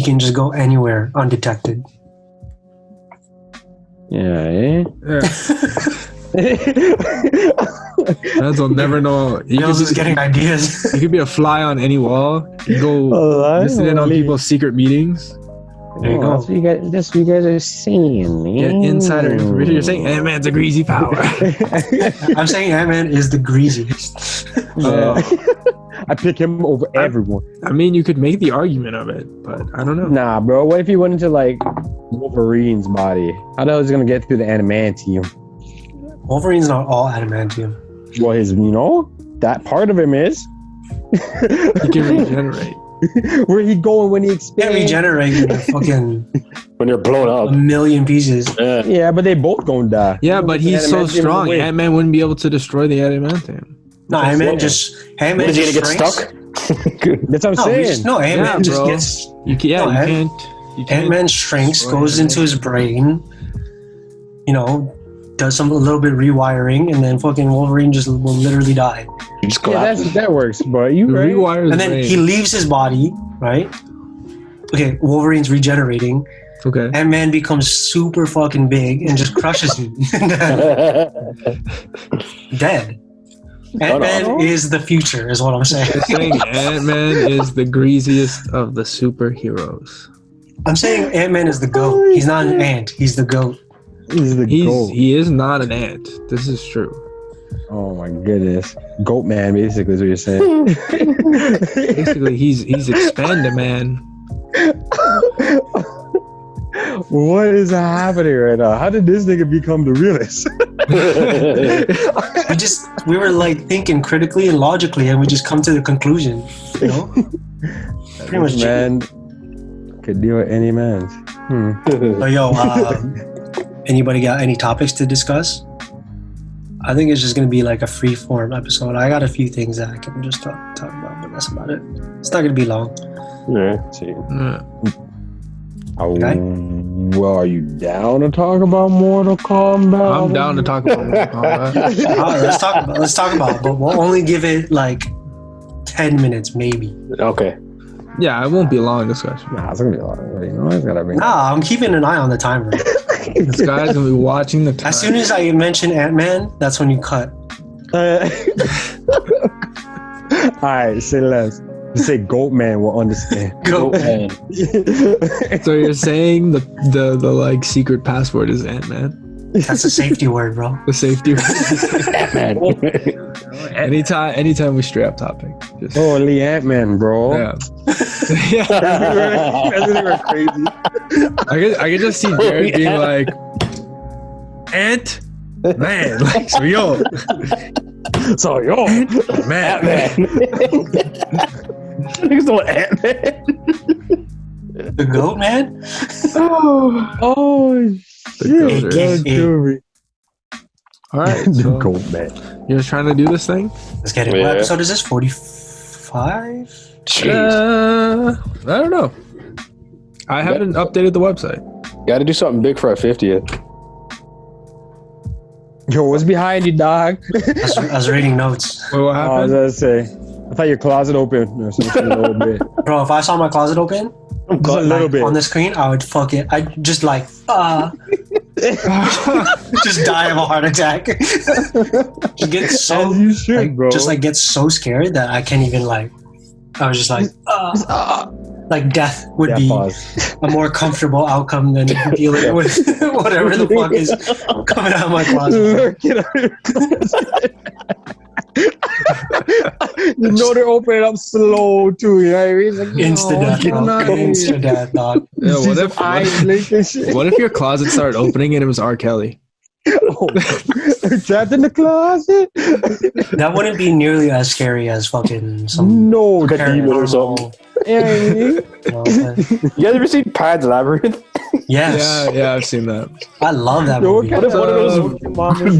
can just go anywhere undetected. Yeah. Fans will never know. Bill's is getting ideas. You could be a fly on any wall. You go listen in on people's secret meetings. There you go. That's what you guys are saying, man. Get insider information. You're saying Ant-Man's a greasy power. I'm saying Ant-Man is the greasiest. I pick him over everyone. I mean, you could make the argument of it, but I don't know. Nah, bro. What if he went into like Wolverine's body? How the hell is he gonna get through the adamantium? Wolverine's not all adamantium. Well, that part of him is. He can regenerate. Where he going when he expands? Can't regenerate in fucking when you're blown up. 1 million pieces. Yeah, but they both gonna die. Yeah, but he's so strong. Ant-Man wouldn't be able to destroy the adamantium. No, Ant-Man just get stuck. That's what I'm saying. Ant-Man just gets. You can't. Ant-Man shrinks, goes into his brain. Does a little bit of rewiring, and then fucking Wolverine just will literally die. He just collapses. That works, but you right. Rewires and then he leaves his body, right? Okay, Wolverine's regenerating. Okay. Ant-Man becomes super fucking big and just crushes him. Dead. Ant-Man is the future, is what I'm saying. You're saying Ant-Man is the greasiest of the superheroes. I'm saying Ant-Man is the GOAT. He's not an ant. He's the GOAT. He is not an ant. This is true. Oh my goodness. Goat man, basically, is what you're saying. Basically, he's expanded, man. What is happening right now? How did this nigga become the realist? we were like thinking critically and logically, and we just come to the conclusion, Pretty much, man could deal with any man. So, anybody got any topics to discuss? I think it's just going to be like a free form episode. I got a few things that I can just talk about, but that's about it. It's not going to be long. Okay. Well, are you down to talk about Mortal Kombat? I'm down to talk about Mortal Kombat. Let's talk about it, but we'll only give it like 10 minutes, maybe. Okay. Yeah, it won't be a long discussion. Nah, it's gonna be a long. I'm keeping an eye on the timer. This guy's gonna be watching the time. As soon as I mention Ant-Man, that's when you cut. Alright, say less. You say Goat Man will understand. Goat Man. So you're saying the like secret password is Ant-Man? That's a safety word, bro. The safety word. Ant-Man. Anytime we stray off topic. Just, holy Ant-Man, bro. Yeah. That's crazy. I could just see Jared being like, Ant-Man. Like, so man. He's the Ant-Man. The Goat Man? Oh shit. All right. The Goat Man. You're just trying to do this thing? Let's get it. Yeah. What episode is this? 45? I don't know. I haven't updated the website. Got to do something big for our 50th. Yo, what's behind you, dog? I was reading notes. Wait, what I was happened? gonna say, I thought your closet open or something a little bit. Bro, if I saw my closet open Just a little bit. on the screen, I would fuck it. I'd just like, just die of a heart attack. Just get so, As you should, bro. just like get so scared that I can't even like. I was just like, like death would be a more comfortable outcome than dealing with whatever the fuck is coming out of my closet. You know they're opening up slow too, you know what I mean? Like, Instant death, bro. Instant death, dog. Yeah, what if your closet started opening and it was R. Kelly? Trapped in the closet? That wouldn't be nearly as scary as fucking some no demon or something. Yeah, You guys ever seen Pan's Labyrinth? Yes. Yeah, I've seen that. I love that movie. What if one of those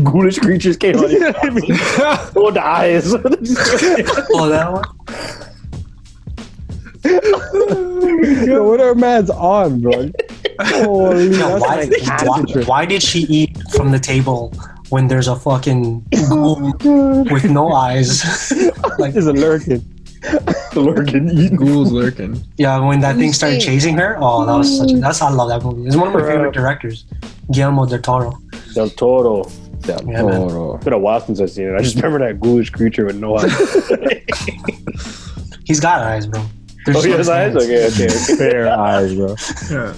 ghoulish creatures came on you? Oh, the eyes. Oh, that one? Yo, what are man's on, bro? Holy, Yo, that's why did she eat from the table when there's a fucking ghoul with no eyes? Like, is a lurking. Lurking, eating. Ghouls lurking. Yeah, when that thing started chasing her. Oh, that was I love that movie. It's one of my favorite directors, Guillermo del Toro. Del Toro. Yeah, man. It's been a while since I've seen it. I just remember that ghoulish creature with no eyes. He's got eyes, bro. He has eyes? Okay. Fair eyes, bro. Yeah.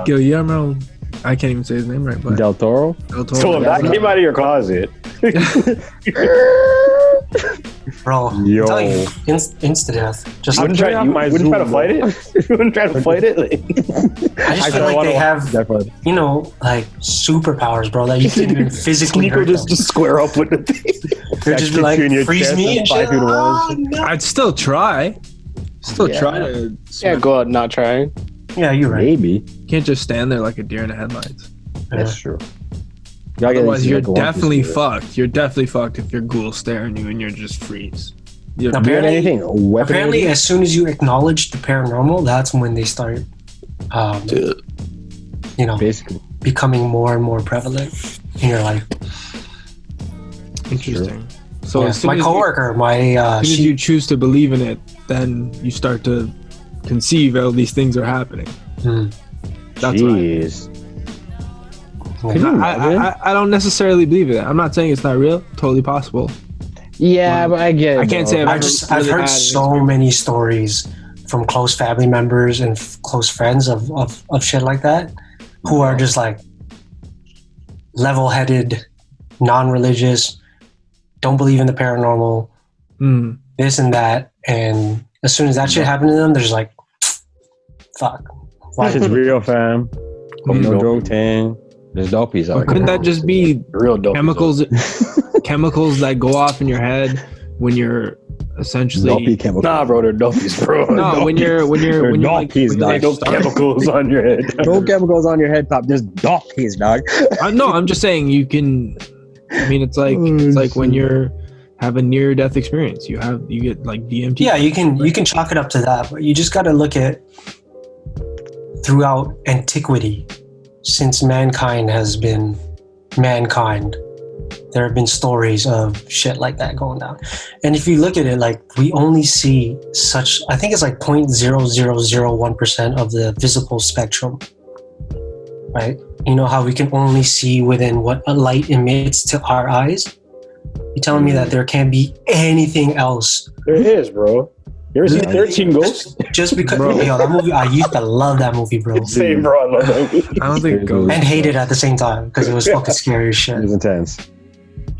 Guillermo, I can't even say his name right, but Del Toro? So if that came out of your closet. Bro, Yo. I'm telling you, instant death. Just You like wouldn't try to fight it? You wouldn't try to fight it? I just feel like they have, like superpowers, bro, that you can even physically hurt them. just square up with the thing. They're just like, freeze me and shit. No. I'd still try. Try to. Yeah, go out not trying. Yeah, you're right. Maybe. You can't just stand there like a deer in the headlights. That's true. Otherwise, you're definitely fucked. You're definitely fucked if your ghoul staring you and you're just freeze. Apparently, as soon as you acknowledge the paranormal, that's when they start, basically becoming more and more prevalent in your life. Interesting. So my coworker, as soon as you choose to believe in it, then you start to conceive all these things are happening. That's Jeez. I don't necessarily believe it. I'm not saying it's not real. Totally possible. Yeah, but I get it. I can't say I've heard so many stories from close family members and close friends of shit like that, who are just like level-headed, non-religious, don't believe in the paranormal, this and that, and as soon as that shit happened to them, they're just like, fuck. This is real, fam. No joke, thing. There's dopies out. Couldn't that just be real chemicals that go off in your head when you're essentially dopey chemicals? Nah, bro, they're dopies, bro. No, when you're dopies, like no chemicals on your head. No chemicals on your head, pop. There's dopies, dog. No, I'm just saying you can. I mean, it's like when you're have a near death experience. You get like DMT. Yeah, you can chalk it up to that, but you just got to look at throughout antiquity. Since mankind has been mankind, there have been stories of shit like that going down. And if you look at it, like, we only see such, I think it's like 0.0001% of the visible spectrum, right? You know how we can only see within what a light emits to our eyes? You're telling me that there can't be anything else? There is, bro. You ever seen 13 Ghosts? Just because, that movie, I used to love that movie, bro. Same, bro. I love that movie. I don't think Ghosts. And hate it at the same time because it was fucking scary as shit. It was intense.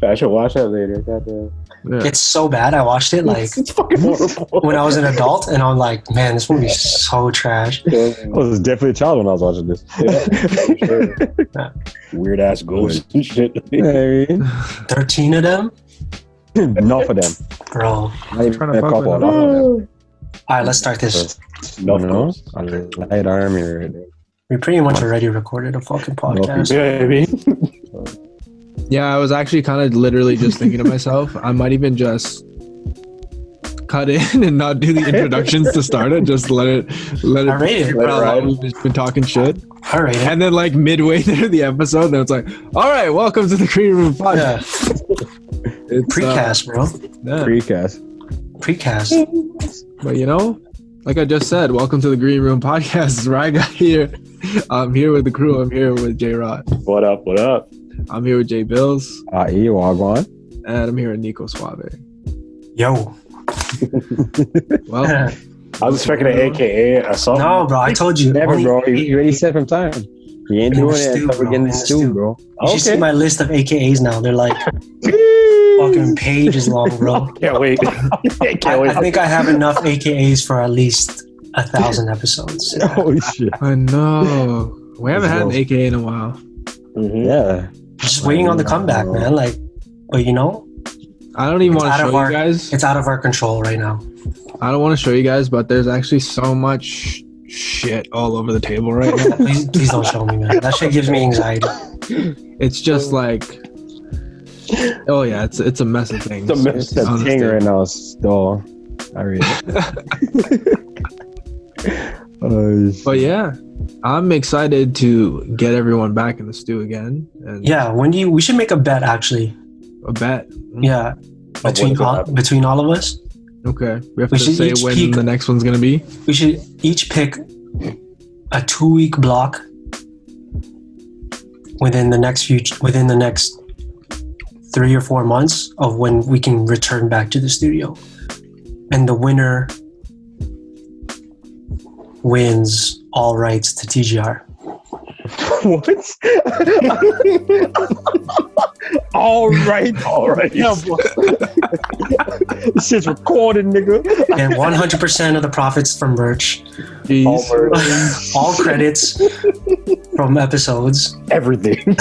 I should watch that later. Goddamn. Yeah. It's so bad. I watched it like it's fucking horrible. when I was an adult, and I'm like, man, this movie is so trash. I was definitely a child when I was watching this. Yeah. Weird ass ghosts and shit. 13 of them? Enough of them, bro. A couple of them. All right, let's start this. No. Light army right there. We pretty much already recorded a fucking podcast. Yeah, I mean. Yeah, I was actually kind of literally just thinking to myself, I might even just cut in and not do the introductions to start it. Just let it. I rate it. We've just been talking shit. All right. And then like midway through the episode, then it's like, all right, welcome to the Green Room Podcast. Yeah. Precast, bro. Yeah. Precast. But like I just said, welcome to the Green Room Podcast. This is where I got here. I'm here with the crew. I'm here with J Rod. What up? I'm here with J Bills. Wagwan. And I'm here with Nico Suave. Yo. Well, I was expecting an AKA or something. No, bro. I told you. Never, bro. You already said from time. You ain't doing it until we're getting the stew, bro. You should see my list of AKAs now. They're like fucking pages long, bro. Can't wait. I think I have enough AKAs for at least 1,000 episodes. Oh shit! I know. We haven't had an AKA in a while. Mm-hmm. Yeah. Just waiting on the comeback, man. Like, but I don't even want to show you guys. It's out of our control right now. I don't want to show you guys, but there's actually so much shit all over the table right now. Please don't show me, man. That shit gives me anxiety. It's just like, oh yeah, it's a mess of things. It's a mess of thing right now. Still, I read it. But yeah, I'm excited to get everyone back in the stew again. And yeah, we should make a bet actually. A bet? Yeah, between all of us. Okay. We have to say when the next one's gonna be. We should each pick a 2-week block within the next 3 or 4 months of when we can return back to the studio, and the winner wins all rights to TGR. What? All right. Yeah, this shit's recorded, nigga. And 100% of the profits from merch. All credits from episodes. Everything.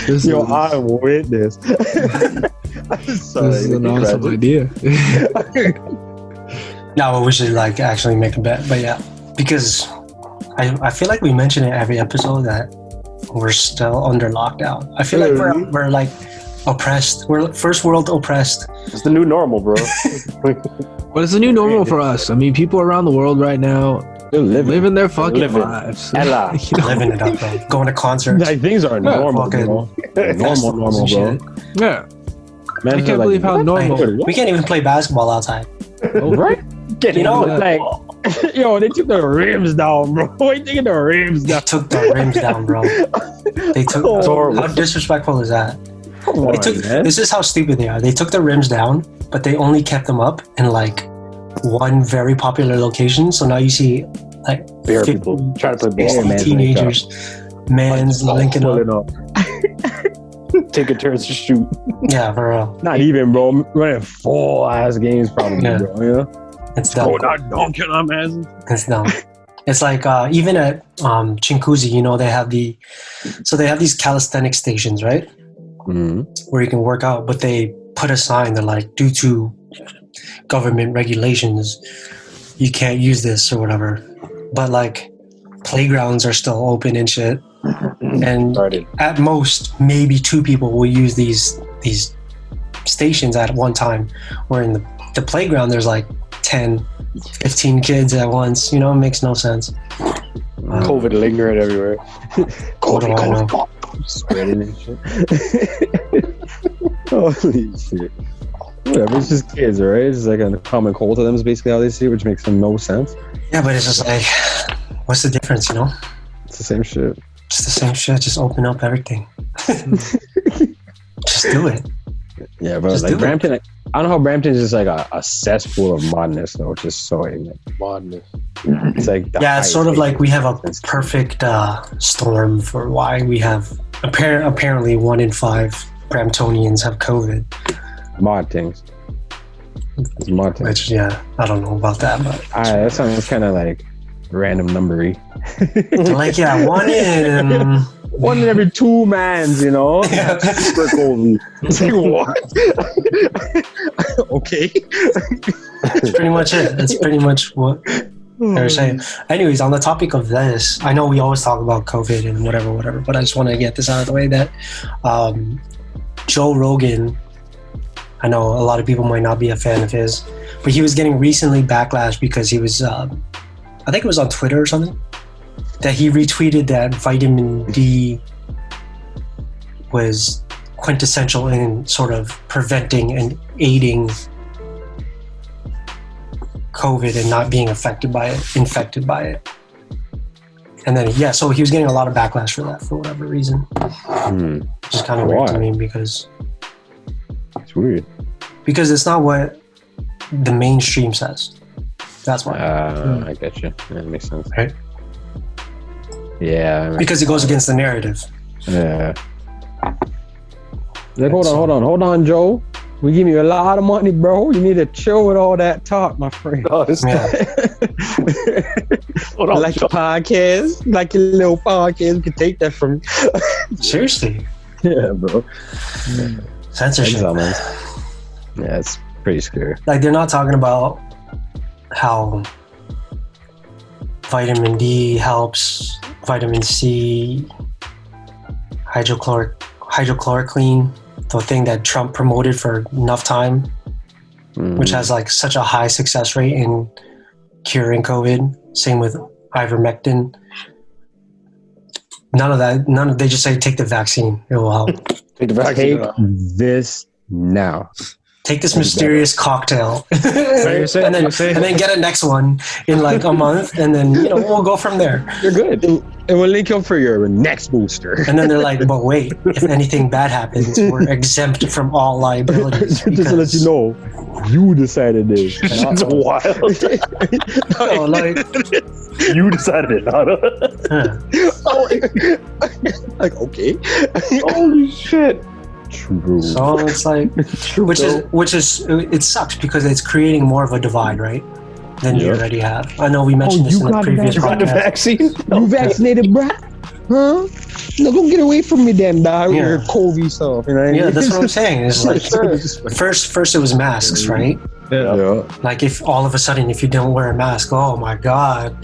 Yo, I witness. This is an awesome idea. No, we should like actually make a bet, but yeah, because I feel like we mention it every episode that we're still under lockdown. I feel like we're like oppressed. We're first world oppressed. It's the new normal, bro. What is the new normal for us? I mean, people around the world right now, they're living their fucking lives. Ella. Living it up, bro. Going to concerts. Like, things are normal, bro. Normal, bro. Yeah. Man, I can't believe how normal. We can't even play basketball outside. Oh, right? You know, like, yo, they took the rims down, bro. They took the rims down. They took the rims down, bro. They took. How disrespectful is that? This is how stupid they are. They took the rims down, but they only kept them up in like one very popular location. So now you see like 50 people trying to play ball. Teenagers, man's linking up. Taking turns to shoot. Yeah, for real. Not even, bro. Running 4 ass games, probably, bro. Yeah. It's dumb. It's dumb. It's like even at Chinguzi, you know, they have these calisthenics stations, right? Mm-hmm. Where you can work out, but they put a sign that like, due to government regulations, you can't use this or whatever. But like playgrounds are still open and shit. And at most, maybe 2 people will use these stations at one time. Where in the playground, there's like 10, 15 kids at once. You know, it makes no sense. COVID lingering everywhere. COVID. Spreading and shit. Holy shit. Whatever, it's just kids, right? It's like a common cold to them is basically how they see it, which makes them no sense. Yeah, but it's just like, what's the difference, you know? It's the same shit. It's the same shit. Just open up everything. Just do it. Yeah, bro. Like Brampton, I don't know how Brampton is just like a cesspool of madness, though. It's just so ignorant. Madness. It's like it's sort of like we have a perfect storm for why we have apparently 1 in 5 Bramptonians have COVID. Mod things. It's mod things. Which, yeah, I don't know about that, but that sounds kind of like random numbery. Like, yeah, 1 in 1 in every 2 mans, you know? Yeah. Super COVID. It's like, what? Okay. That's pretty much it. That's pretty much what they're saying. Anyways, on the topic of this, I know we always talk about COVID and whatever, but I just want to get this out of the way that Joe Rogan, I know a lot of people might not be a fan of his, but he was getting recently backlash because he was, I think it was on Twitter or something, that he retweeted that vitamin D was quintessential in sort of preventing and aiding COVID and not being infected by it. And then, so he was getting a lot of backlash for that for whatever reason. Which is kind of weird to me because... It's weird. Because it's not what the mainstream says. That's why. I get you. That makes sense. Right? Yeah. Because it goes against the narrative. Yeah. Like, hold on, Joe. We give you a lot of money, bro. You need to chill with all that talk, my friend. Oh, this like a podcast, like a little podcast. We can take that from Seriously. Yeah, bro. Censorship. Yeah, it's pretty scary. Like, they're not talking about how vitamin D helps, vitamin C, hydrochloroquine, the thing that Trump promoted for enough time, which has like such a high success rate in curing COVID. Same with ivermectin. None of that. Take this now. take this mysterious cocktail, and you're saying- then get a next one in like a month, and then we'll go from there. You're good. And we'll link up for your next booster. And then they're like, but wait, if anything bad happens, we're exempt from all liabilities. Just to let you know, you decided this. That's wild. No, like, You decided it, not us. Like, okay. Holy shit. True. so it's like, which is it sucks because it's creating more of a divide, right? Than you already have. I know we mentioned this in the previous You got the podcast. vaccine? You vaccinated, bruh? Huh? No, don't get away from me then, dog. With your COVID stuff. You know what I mean? Yeah, that's what I'm saying. It's like first it was masks, right? Yeah. Like if all of a sudden if you don't wear a mask, oh my god,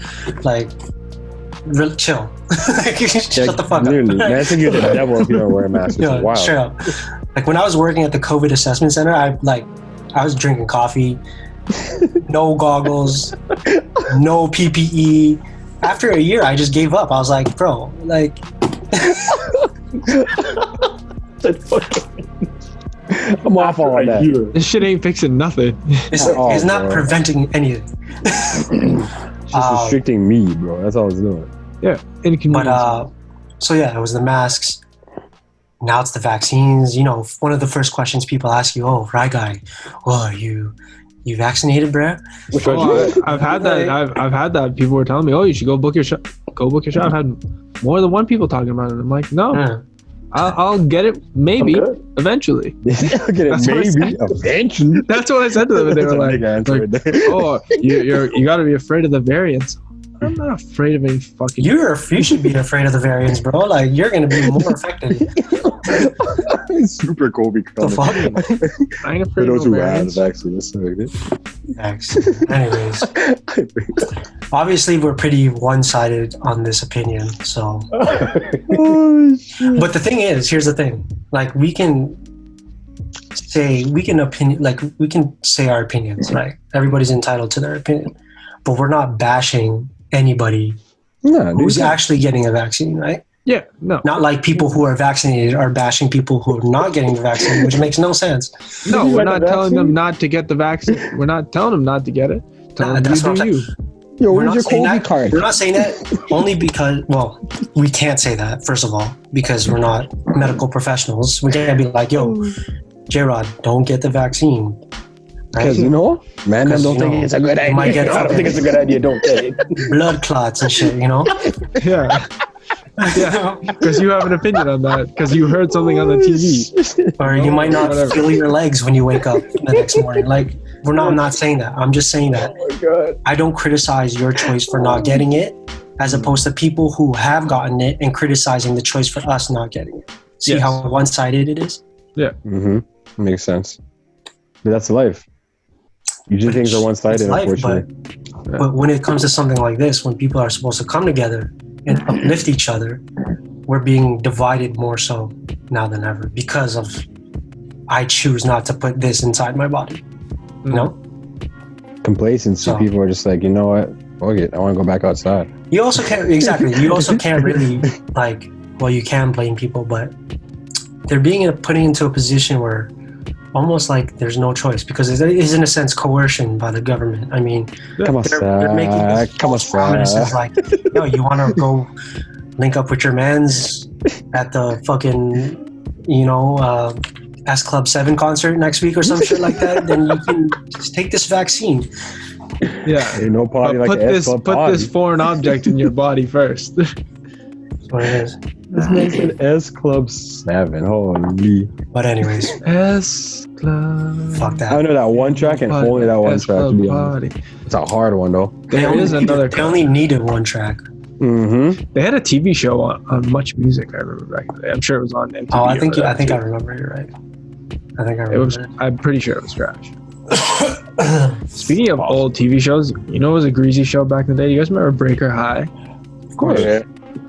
like chill. Like, shut the fuck Literally, up. man, I think you're the devil if you don't wear a mask. It's wild. Straight up. Like when I was working at the COVID assessment center, I was drinking coffee, no goggles, no PPE. After a year, I just gave up. I was like, bro, like. I'm off all of that. This shit ain't fixing nothing. It's not bro. preventing anything. It's just restricting me, bro. That's all it's doing. Yeah, inconvenience. But so yeah, it was the masks. Now it's the vaccines. One of the first questions people ask you, "Oh, right guy, well, you vaccinated, bro?" I've had that. I've had that. People were telling me, "Oh, you should go book your shot. Go book your shot." I've had more than one people talking about it. I'm like, no, I'll get it maybe eventually. I'll get it maybe eventually. That's what I said to them, and they were like, "Oh, you got to be afraid of the variants." I'm not afraid of any fucking. You should be afraid of the variants, bro. Like you're gonna be more affected. Super COVID The fuck? I ain't For afraid those of who no have variants. actually, Thanks. Anyways, obviously we're pretty one-sided on this opinion. So, but the thing is, here's the thing: like we can say our opinions, right? Everybody's entitled to their opinion, but we're not bashing anybody who's actually getting a vaccine, right? Yeah, no. Not like people who are vaccinated are bashing people who are not getting the vaccine, which makes no sense. No, we're not telling them not to get the vaccine. We're not telling them not to get it. Tell them That's you what do I'm you. Yo, We're where's not your saying COVID that. card? We're not saying that only because, well, we can't say that, first of all, because we're not medical professionals. We can't be like, yo, J-Rod, don't get the vaccine. Because, man, them don't think it's a good idea. might get I don't think it's a good idea. Don't get it. blood clots and shit, Yeah. Yeah, because you have an opinion on that, because you heard something on the TV. Or you might not Whatever. feel your legs when you wake up the next morning. Like, I'm not saying that. I'm just saying that Oh my God. I don't criticize your choice for not getting it, as opposed to people who have gotten it and criticizing the choice for us not getting it. See Yes. how one-sided it is? Yeah. Mm-hmm. Makes sense. But that's life. Usually things are one-sided, It's life, unfortunately. but when it comes to something like this, when people are supposed to come together and uplift each other, we're being divided more so now than ever because of I choose not to put this inside my body. You know? Complacency. So- People are just like, you know what? Fuck it. I want to go back outside. You also can't You also can't really you can blame people, but they're putting into a position where almost like there's no choice because it is in a sense coercion by the government. I mean, Come on, they're making sir. these false promises like, yo, you want to go link up with your mans at the fucking, S Club 7 concert next week or some shit like that, then you can just take this vaccine. Yeah. Ain't no party But like put the this S-Club put party. this foreign object in your body first. That's what it is. This makes an S Club 7. Holy. But anyways, S Club. fuck that. I know that one track and only that one S track. To Club be honest. party. It's a hard one, though. There is another. They only needed one track. Mm-hmm. They had a TV show on Much Music. I remember back in the day. I'm sure it was on MTV. Oh, I think or I whatever, too. remember. You're right. I think I It remember. was. I'm pretty sure it was trash. Speaking of old TV shows, it was a greasy show back in the day. You guys remember Breaker High? Of course. Yeah.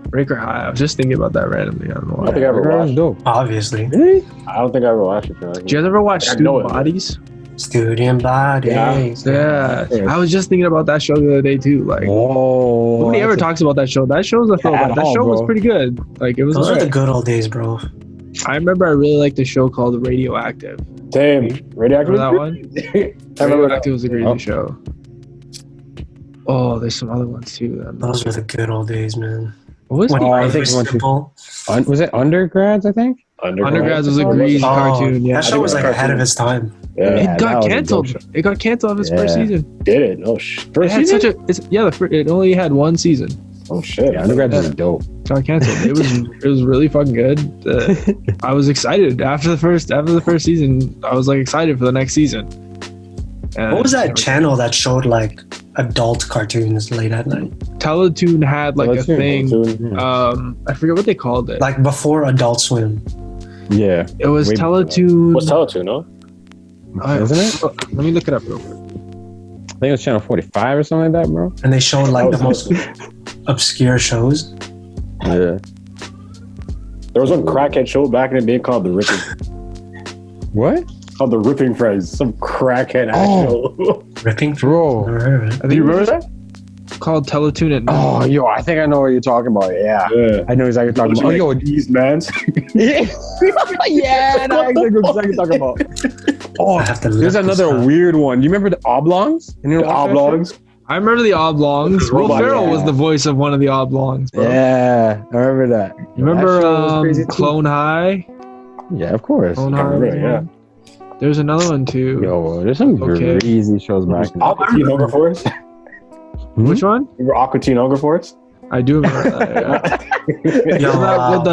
Breaker High. I was just thinking about that randomly. I don't know I why. don't think I ever That was watched. dope. Obviously. Really? I don't think I ever watched it. Did you guys ever watch I know Student it. Bodies? Student bodies. Yeah. I was just thinking about that show the other day too. Like Whoa. nobody ever talks about that show. That show's a throwback. That all, show was bro. pretty good. Like it was. Those are alright. the good old days, bro. I remember I really liked the show called Radioactive. Same. Radioactive. Remember that one? I remember that. Radioactive was a great show. Oh, there's some other ones too. Those were the good old days, man. What was it? I think was it Undergrads? I think Undergrads was a great cartoon. Yeah, that show was like ahead of its time. Yeah. It got canceled. It got canceled its first season. Did it? Oh, first It season? had it only had one season. Oh shit! Yeah, Undergrads is dope. Got canceled. It was really fucking good. I was excited after the first season. I was like excited for the next season. And what was that channel that showed like adult cartoons late at night? Teletoon had like a thing. I forget what they called it. Like before Adult Swim. Yeah. It was Teletoon. What's Teletoon? No. Isn't it? Let me look it up real quick. I think it was channel 45 or something like that, bro. And they showed like the most obscure shows. Yeah. There was one crackhead show back in the day called The Ripping. What? Called The Ripping Friends. Some crackhead ass show. Ripping, bro. Do you remember that? Called Teletoon at night. Oh, yo, I think I know what you're talking about. Yeah. I know exactly what you're talking about. Yo, these mans. Yeah, I know exactly what you're talking about. Oh, there's another weird one. You remember the Oblongs? The Oblongs? I remember the Oblongs. Will Ferrell was the voice of one of the Oblongs, bro. Yeah, I remember that. You remember Clone High? Yeah, of course. Clone High. Yeah. There's another one too. Yo, there's some crazy shows back in Aqua Teen Hunger Force? Which one? Remember Aqua Teen Hunger Force? I do remember that. Yeah. With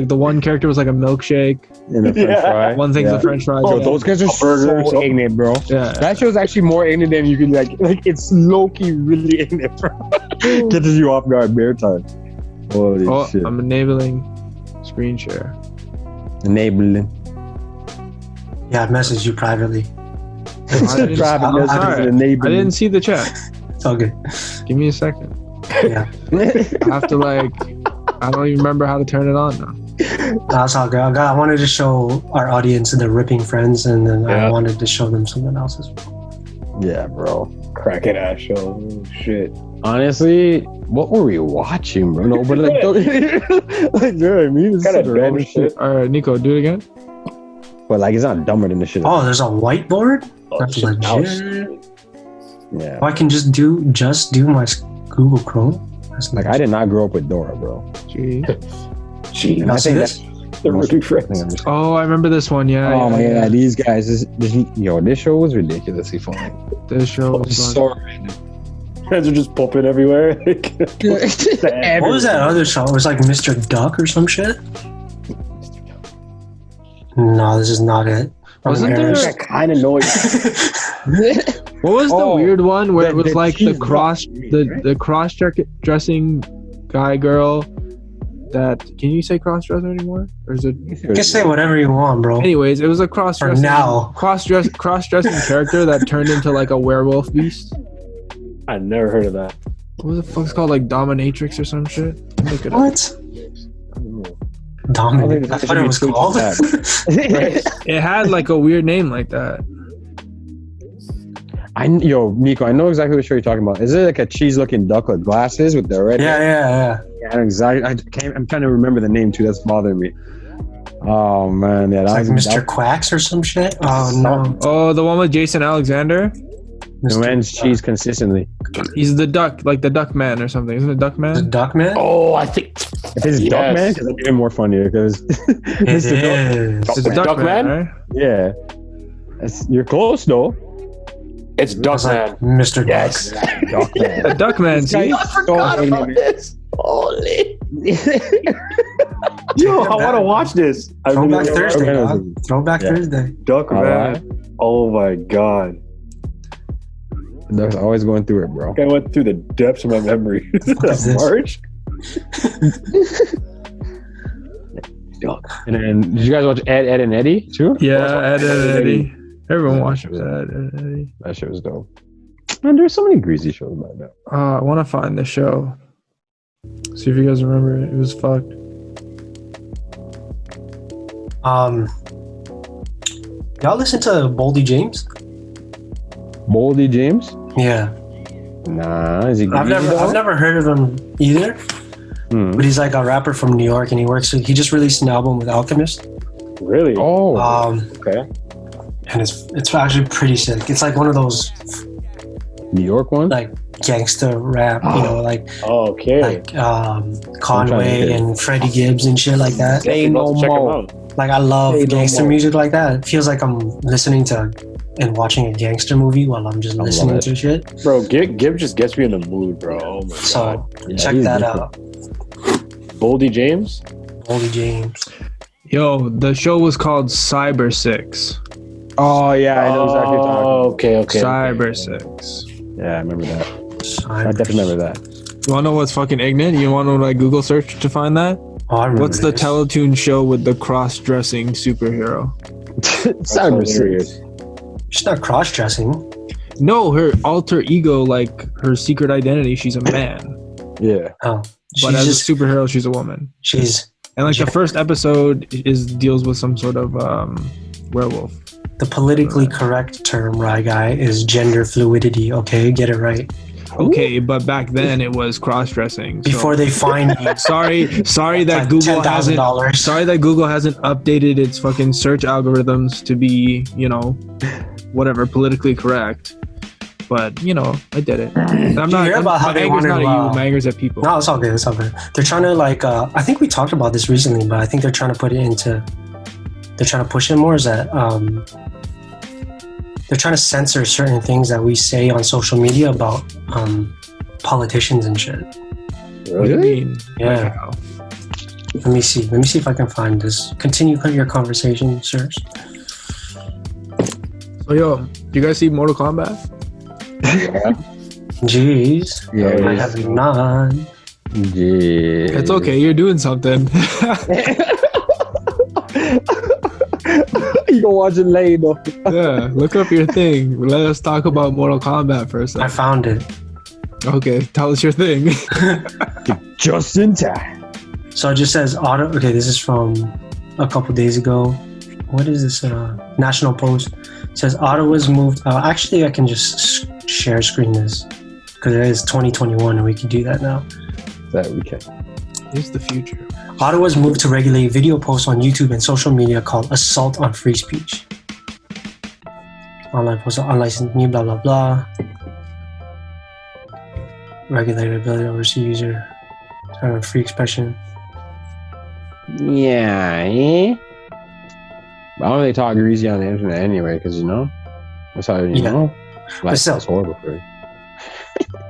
the one character was like a milkshake. And a French fry. One thing's a French fry. Yo, those guys are so ignorant, bro. Yeah. That show's actually more ignorant than you can like it's low-key really ignorant, bro. Catches you off guard bare time. Holy shit. I'm enabling screen share. Enabling. Yeah, I messaged you privately. I didn't see the chat. It's all good. Give me a second. Yeah. I have to I don't even remember how to turn it on now. That's all good. I wanted to show our audience the Ripping Friends, and then I wanted to show them something else as well. Yeah, bro. Crackhead ass show. Oh, shit. Honestly, what were we watching, bro? No, but like, like, you know what I mean? It's kind of random shit. All right, Nico, do it again. But like, it's not dumber than the shit. Oh, there's a whiteboard? Oh, that's legit. Yeah. Oh, I can just do my Google Chrome. That's like, I did not grow up with Dora, bro. Jeez. Jeez. I think that's the Ripping Friends. Oh, I remember this one. Yeah. Oh my god, these guys! This show was ridiculously funny. This show was so random. Friends are just popping everywhere. What was that other show? It was like Mr. Duck or some shit. No, this is not it. Wasn't there? That kind of noise. What was the weird one where it was like the cross-dressing guy girl? That can you say cross-dresser anymore, or is it? You can say whatever you want, bro. Anyways, it was a cross-dressing character that turned into like a werewolf beast. I never heard of that. What the fuck's called, like Dominatrix or some shit? Look it up. Dominatrix. That's what it was called. It had like a weird name like that. Nico, I know exactly what show you're talking about. Is it like a cheese-looking duck with glasses with the red? Yeah. I know exactly. I'm trying to remember the name too. That's bothering me. Oh man, yeah, that was like Mr. Quacks or some shit. Oh no. Oh, the one with Jason Alexander. Who ends cheese consistently. He's the duck, like the duck man or something. Isn't it Duck Man? The Duck Man? Oh, I think if it's Duck Man, because it's even more funnier because it's the Duck Man. Right? Yeah, you're close though. It's Duck Man. Like Mr. Yes. Duck Man. The Duck Man. See? I forgot about this. Holy. Yo, I want to watch this. Throwback Thursday, dog. Throwback Thursday. Duck Man. Oh my god. Duck's always going through it, bro. I went through the depths of my memory. March. Duck. And then, did you guys watch Ed, and Eddie too? Yeah, Ed, and Eddie. Everyone watched Ed, and Eddie. That shit was dope. Man, there's so many greasy shows about that. I want to find the show. See if you guys remember it. It was fucked. Y'all listen to Boldy James? Boldy James? Yeah. Nah, is he greasy? I've never heard of him either. But he's like a rapper from New York, and he just released an album with Alchemist. Really? Oh. Okay. and it's actually pretty sick. It's like one of those New York ones, like gangster rap, like Conway and Freddie Gibbs and shit like that. Ain't no more. Like I love gangster music like that. It feels like I'm listening to and watching a gangster movie while I'm just listening to shit. Bro, Gib just gets me in the mood, bro. Oh my god. Check that out. Boldy James. Yo, the show was called Cyber 6. Oh yeah, I know exactly what you're talking about. Okay. Cyber 6. Yeah, I remember that. I definitely remember that. You wanna know what's fucking ignorant? You wanna know what I Google search to find that? Oh, I remember What's the Teletoon show with the cross-dressing superhero? Cyber 6. She's not cross-dressing. No, her alter ego, like her secret identity, she's a man. Yeah. Oh. But as a superhero, she's a woman. And like the first episode deals with some sort of werewolf. The politically correct term, right, guy, is gender fluidity. Okay, get it right. Okay, but back then it was cross-dressing. Before they find you. Sorry that Google hasn't. Sorry that Google hasn't updated its fucking search algorithms to be, whatever, politically correct. But I did it. I'm not. Hear about how my anger's not at you. My anger's at people. No, it's all good. They're trying to I think we talked about this recently, but I think they're trying to put it into. They're trying to push it more. Is that they're trying to censor certain things that we say on social media about politicians and shit. Really? Yeah. Let me see if I can find this. Continue your conversation, sirs. So do you guys see Mortal Kombat? Jeez. Yeah. I have not. Yeah. It's okay. You're doing something. You gonna watch it later. Yeah. Look up your thing. Let us talk about Mortal Kombat for a second. I found it. Okay. Tell us your thing. Just in time. So it just says auto. Okay, this is from a couple days ago. What is this? National Post. It says Ottawa's moved. Actually, I can just share screen this because it is 2021 and we can do that now. That we can. It's the future. Ottawa's moved to regulate video posts on YouTube and social media called assault on free speech. Online posts are unlicensed, blah blah blah. Regulated ability to oversee user free expression. Yeah. I don't really talk greasy on the internet anyway, because that's how you know. Like, that's horrible for you.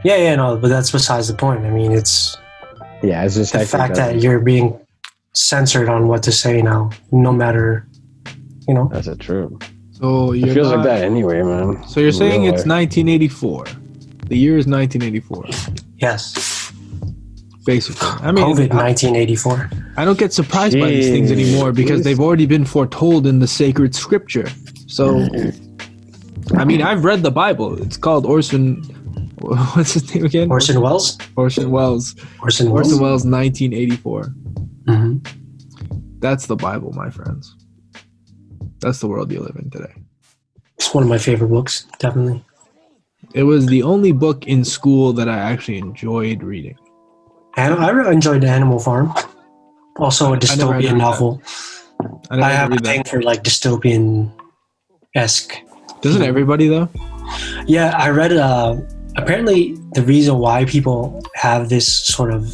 Yeah, no, but that's besides the point. I mean, it's just the fact that you're being censored on what to say now, no matter, That's true. So it feels like that anyway, man. So you're saying it's 1984. The year is 1984. Yes. Basically. I mean, COVID 1984. I don't get surprised by these things anymore because they've already been foretold in the sacred scripture. So, I mean, I've read the Bible. It's called Orson. What's his name again? Orson Welles. Orson Welles. 1984. Mm-hmm. That's the Bible, my friends. That's the world you live in today. It's one of my favorite books, definitely. It was the only book in school that I actually enjoyed reading. And I enjoyed The Animal Farm. Also a dystopian novel. I have a thing for like dystopian-esque. Doesn't everybody though? Yeah, I read apparently the reason why people have this sort of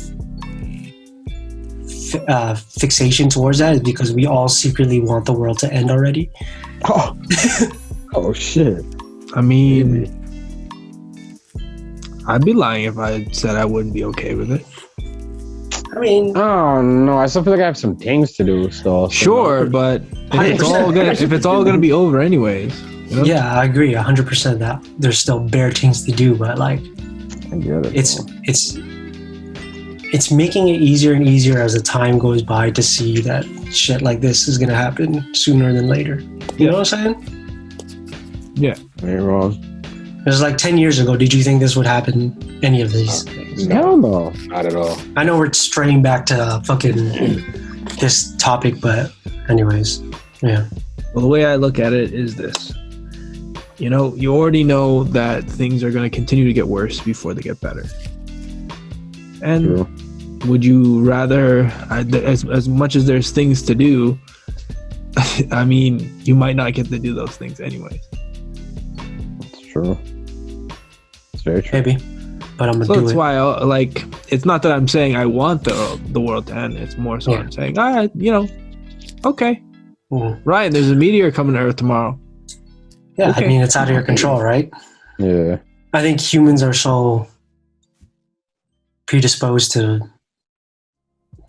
fixation towards that is because we all secretly want the world to end already. Oh shit. I mean, I'd be lying if I said I wouldn't be okay with it. I mean, oh no, I still feel like I have some things to do still. Sure, but if it's all gonna be over anyways. Yeah, I agree 100% that there's still bare things to do, but like it's making it easier and easier as the time goes by to see that shit like this is gonna happen sooner than later. You know what I'm saying? Yeah. Ain't wrong. It was like 10 years ago. Did you think this would happen? Any of these things? Hell no. Not at all. I know we're straying back to fucking this topic, but anyways, yeah. Well, the way I look at it is this. You already know that things are going to continue to get worse before they get better. And would you rather, as much as there's things to do, I mean, you might not get to do those things anyways. It's true. It's very true. Maybe, but I'm gonna do it. That's why, like, it's not that I'm saying I want the world to end. It's more so I'm saying, all right, okay. Ryan, there's a meteor coming to Earth tomorrow. Yeah, okay. I mean, it's out of your control, right? Yeah. I think humans are so predisposed to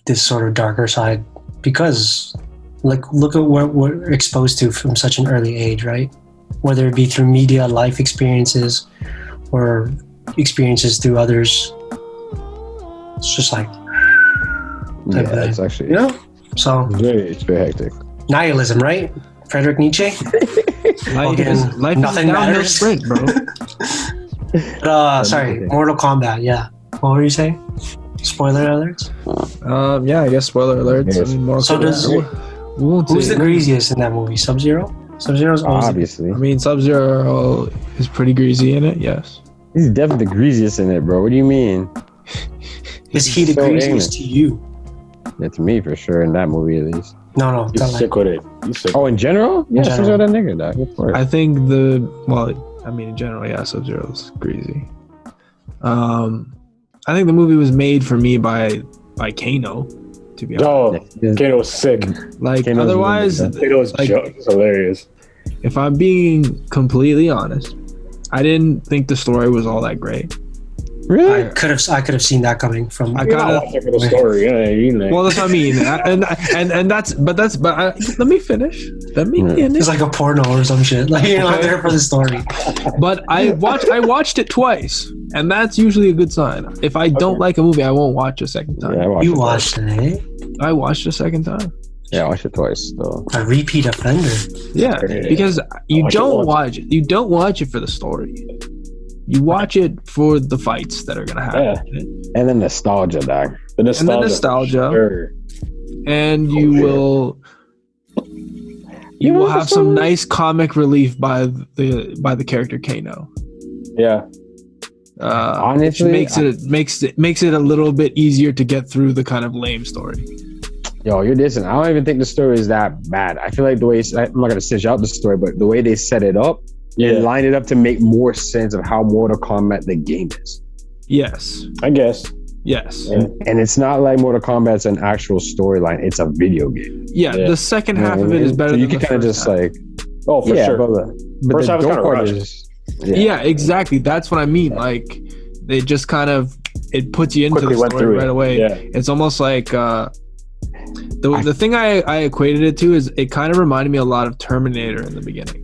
this sort of darker side because, like, look at what we're exposed to from such an early age, right? Whether it be through media, life experiences, or experiences through others. It's just like... Yeah, it's actually... So... It's very hectic. Nihilism, right? Friedrich Nietzsche? Life is nothing matters. Sprint, bro. Sorry, Mortal Kombat, yeah. What were you saying? Spoiler alerts? Yeah, I guess spoiler alerts. Yes. I mean, Mortal Kombat. Who's the greasiest in that movie? Sub-Zero? Sub-Zero's obviously. I mean, Sub-Zero is pretty greasy in it, yes. He's definitely the greasiest in it, bro. What do you mean? Is he the greasiest to you? Yeah, to me, for sure, in that movie, at least. No. He's sick with it. Oh, in general? Yeah, Sub-Zero that nigga, dog. Of course. I think in general, yeah, Sub-Zero's greasy. I think the movie was made for me by Kano, to be honest. Oh, Kano's sick. Like, Kano's otherwise, Kano's hilarious. If I'm being completely honest, I didn't think the story was all that great. Really? I could have seen that coming from. You're not watching for the story, Well, that's what I mean, let me finish. It's like a porno or some shit. Like, you're not there for the story. But I watched it twice, and that's usually a good sign. If I don't like a movie, I won't watch a second time. Yeah, you watched it, eh? I watched a second time. Yeah, I watched it twice, though. A repeat offender. Yeah, because you don't watch it for the story. You watch it for the fights that are gonna happen. Yeah. And then nostalgia, dog. And then nostalgia. Sure. And you will have some nice comic relief by the character Kano. Yeah. Honestly, makes it a little bit easier to get through the kind of lame story. Yo, you're dissing. I don't even think the story is that bad. I feel like the way I'm not gonna stitch out the story, but the way they set it up. Yeah, line it up to make more sense of how Mortal Kombat the game is. Yes. I guess. Yes. And it's not like Mortal Kombat's an actual storyline. It's a video game. Yeah, the second half of it is better than the first half. So you can kind of just like... Oh, for sure. But first half is kind of rushed. Yeah, exactly. That's what I mean. Like, they just kind of... It puts you into the story right away. Yeah. It's almost like... The thing I equated it to is it kind of reminded me a lot of Terminator in the beginning.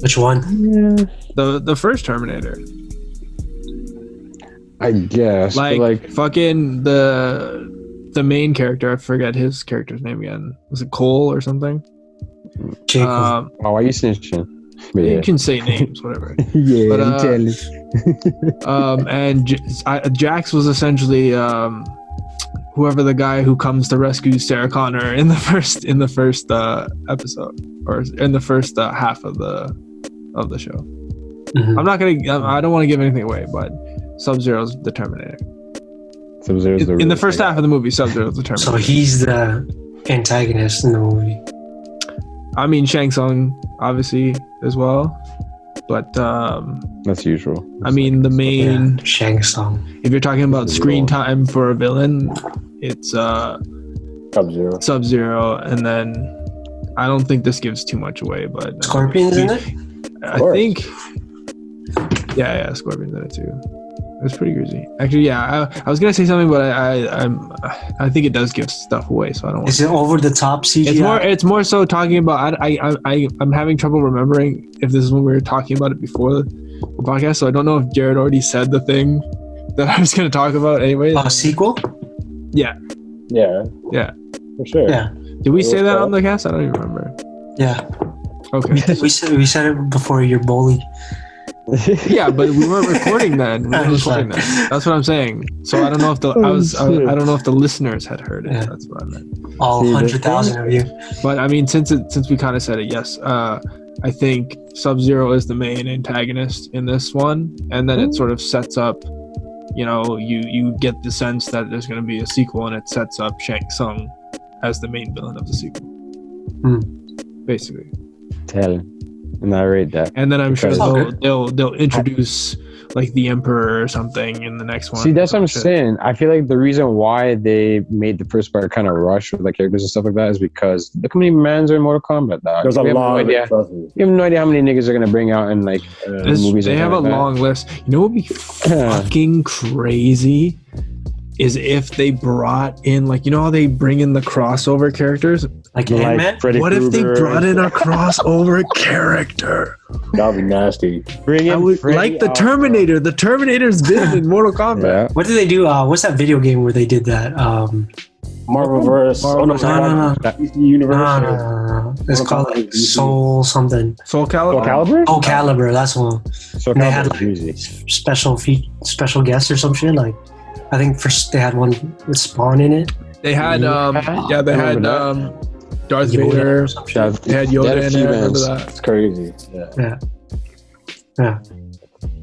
Which one? Yeah. The first Terminator. I guess. Like fucking the main character, I forget his character's name again. Was it Cole or something? Jacob. Why are you snitching? You can say names, whatever. Yeah, but, and Jax was essentially whoever the guy who comes to rescue Sarah Connor in the first episode, or in the first half of the show. Mm-hmm. I don't want to give anything away, but Sub-Zero's the Terminator. Sub-Zero's in the first half of the movie. Sub-Zero's the Terminator. So he's the antagonist in the movie. I mean, Shang Tsung obviously as well, but that's usual. I mean, the main Shang Tsung. If you're talking about screen time for a villain, it's Sub-Zero, and then I don't think this gives too much away, but Scorpion's in it. I think, yeah, Scorpion's in it too. It's pretty greasy. Actually, yeah, I was gonna say something, but I think it does give stuff away, so I don't. Is it over the top CGI? It's more so talking about. I'm having trouble remembering if this is when we were talking about it before the podcast, so I don't know if Jared already said the thing that I was gonna talk about anyway. Sequel? Yeah. Yeah. Yeah. For sure. Yeah. Did we say that on the cast? I don't even remember. Yeah. Okay. we said it before you're bullied. Yeah, but we weren't recording then. That's what I'm saying. So I don't know if I don't know if the listeners had heard it. Yeah. That's what I meant. All 100,000 of you. But I mean, since we kind of said it, yes. I think Sub-Zero is the main antagonist in this one, and then it sort of sets up. You get the sense that there's going to be a sequel, and it sets up Shang Tsung as the main villain of the sequel. basically. Tell. And I rate that. And then I'm sure they'll introduce like the Emperor or something in the next one. See, that's what I'm saying. I feel like the reason why they made the first part kind of rushed with like characters and stuff like that is because look how many mans are in Mortal Kombat, dog. There's a lot of it. You have no idea how many niggas are gonna bring out in like movies. They have a long list. You know what would be fucking crazy is if they brought in, like, you know how they bring in the crossover characters? Like Ant-Man? What if they brought in a crossover character? That would be nasty. Bring in like the Terminator. The Terminator's been in Mortal Kombat. Yeah. What did they do? What's that video game where they did that? Marvelverse. No. Universe. No. It's called like Soul something. Soul Calibur? Soul Calibur, that's one. Soul They had Calibur like special guests or some shit. Like, I think first they had one with Spawn in it. They had, they had Darth Vader. They had Yoda in there. Remember that? It's crazy. Yeah.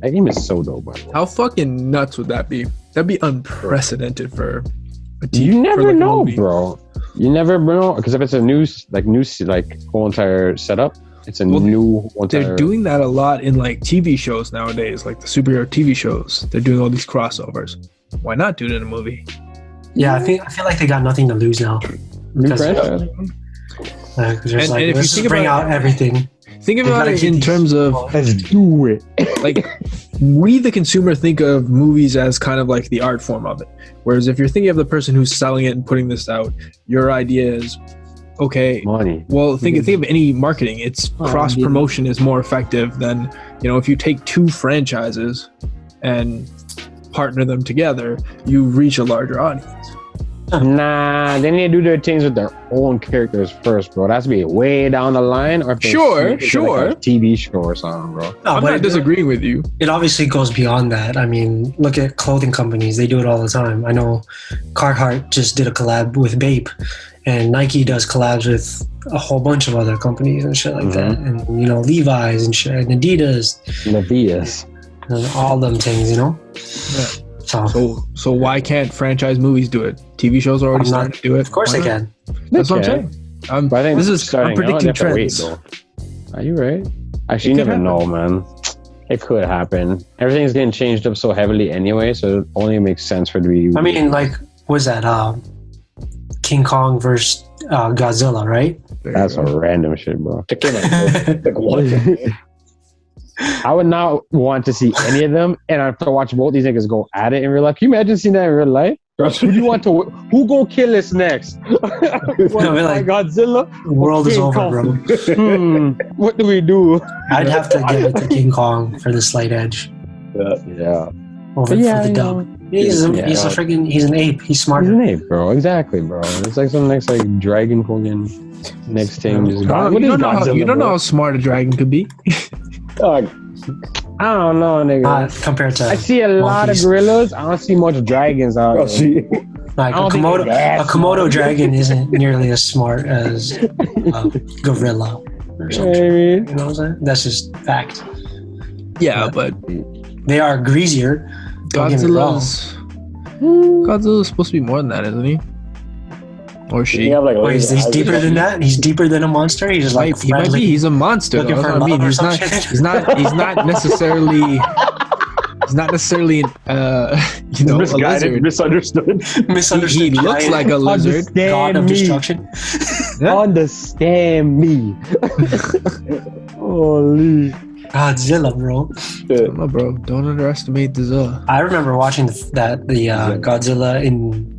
That game is so dope, by the way. How fucking nuts would that be? That'd be unprecedented for a TV. You never for, like, know, a movie. bro. You never know, because if it's a new whole entire setup, it's a new entire. They're doing that a lot in like TV shows nowadays, like the superhero TV shows. They're doing all these crossovers. Why not do it in a movie? Yeah, I feel like they got nothing to lose now. New franchise. Because there's And if let's you just bring out everything. Think about it in terms of Let's do it. like we the consumer think of movies as kind of like the art form of it. Whereas if you're thinking of the person who's selling it and putting this out, your idea is okay. Money. Well, think of any marketing. It's cross promotion is more effective than, you know, if you take two franchises and partner them together, you reach a larger audience. Nah, they need to do their things with their own characters first, bro. That's be way down the line. Or if they Sure. like a TV show or something, bro. No, I'm but not disagreeing with you. it obviously goes beyond that. I mean, look at clothing companies. They do it all the time. I know Carhartt just did a collab with Bape, and Nike does collabs with a whole bunch of other companies and shit like that. And, you know, Levi's and shit, and Adidas. And all them things, you know? Yeah. So why can't franchise movies do it? TV shows are already starting to do it. Of course they can. That's what I'm saying. But I think I'm predicting trends. Are you right? Actually, you never know, man. It could happen. Everything's getting changed up so heavily anyway, so it only makes sense for it to be. I mean, like, what's that? King Kong versus Godzilla, right? That's a random shit, bro. Like what? I would not want to see any of them, and I have to watch both these niggas go at it in real life. Can you imagine seeing that in real life? Who gonna kill us next? Godzilla? The world is over, bro. What do we do? I'd have to give it to King Kong for the slight edge. Yeah. Over for the dub. He's an ape. He's smarter. He's an ape, bro. Exactly, bro. It's like some next like dragon fucking next thing. You don't know how smart a dragon could be. I don't know, nigga. Compared to I see a lot of gorillas. I don't see much dragons out there. Like a Komodo dragon isn't nearly as smart as a gorilla or something. You know what I'm saying? That's just fact. Yeah, but they are greasier. Godzilla's supposed to be more than that, isn't he? Or she? He's deeper than that. He's deeper than a monster. He's like he might be. He's a monster. That's what I mean. He's not necessarily. He's not necessarily. Misguided, misunderstood. He looks like a lizard. God of destruction. Understand me. Holy. Godzilla, bro. Come on, bro. Don't underestimate the Zilla. I remember watching the Godzilla in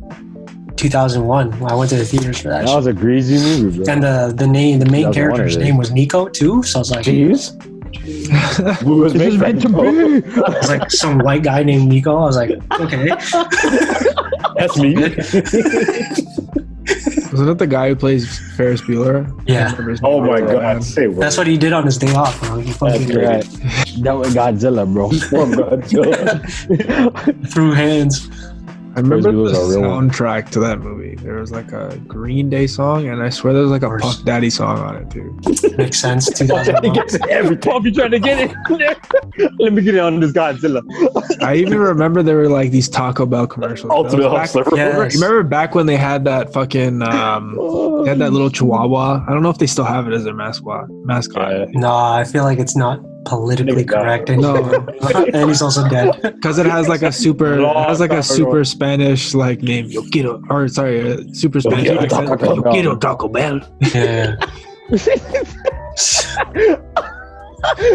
2001 when I went to the theaters for that. That was a greasy movie, bro. And the main character's name was Nico too. So I was like, jeez. Who was meant to be? It's like some white guy named Nico. I was like, okay. That's me. Wasn't it the guy who plays Ferris Bueller? Yeah. Oh my god. That's what he did on his day off, bro. He fucking That was Godzilla, bro. threw hands. I remember the soundtrack to that movie. There was like a Green Day song, and I swear there was like a Puff Daddy song on it too. Makes sense. He gets every Puff you trying to get it. Let me get it on this Godzilla. I even remember there were like these Taco Bell commercials. Ultimate Hustler. Remember back when they had that fucking they had that little Chihuahua. I don't know if they still have it as their mascot. No, I feel like it's not politically correct anymore. And he's also dead because it has like a super Spanish like name. Super Spanish accent. Yo quiero Taco Bell. Yeah.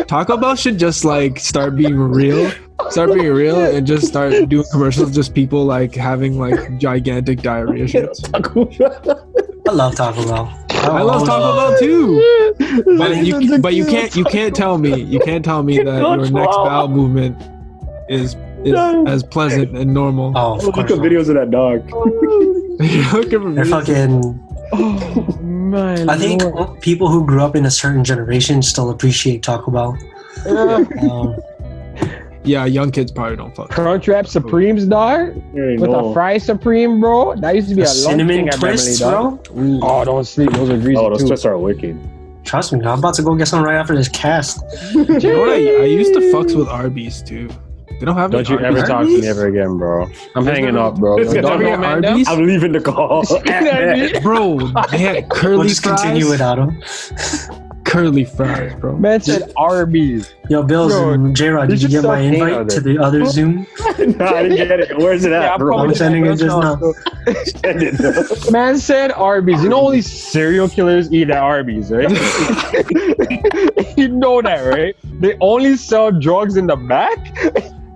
Taco Bell should just like start being real and just start doing commercials, just people like having like gigantic diarrhea shits. I love Taco Bell. I love Taco Bell too. But you can't tell me that your next bowel movement is as pleasant and normal. Oh, look at videos of that dog. They're fucking. Oh man! I think people who grew up in a certain generation still appreciate Taco Bell. Yeah, young kids probably don't fuck. Crunchwrap Supremes, dog, with a fry Supreme, bro. That used to be a cinnamon twists, bro. Oh, don't sleep. Those are greasy. Oh, those too. twists are wicked. Trust me, I'm about to go get some right after this cast. You know what? I used to fucks with Arby's too. They don't have. Don't you ever talk to me ever again, bro? I'm hanging up, bro. Don't get Arby's. I'm leaving the call, bro. They had curly we'll just fries. Continue without them. Curly fries, bro. Man said Arby's. Yo, Bills and J-Rod, did you get my invite to the other Zoom? No, I didn't get it. Where's it at, bro? I'm sending it just now. Send it. Man said Arby's. You know all these serial killers eat at Arby's, right? You know that, right? They only sell drugs in the back.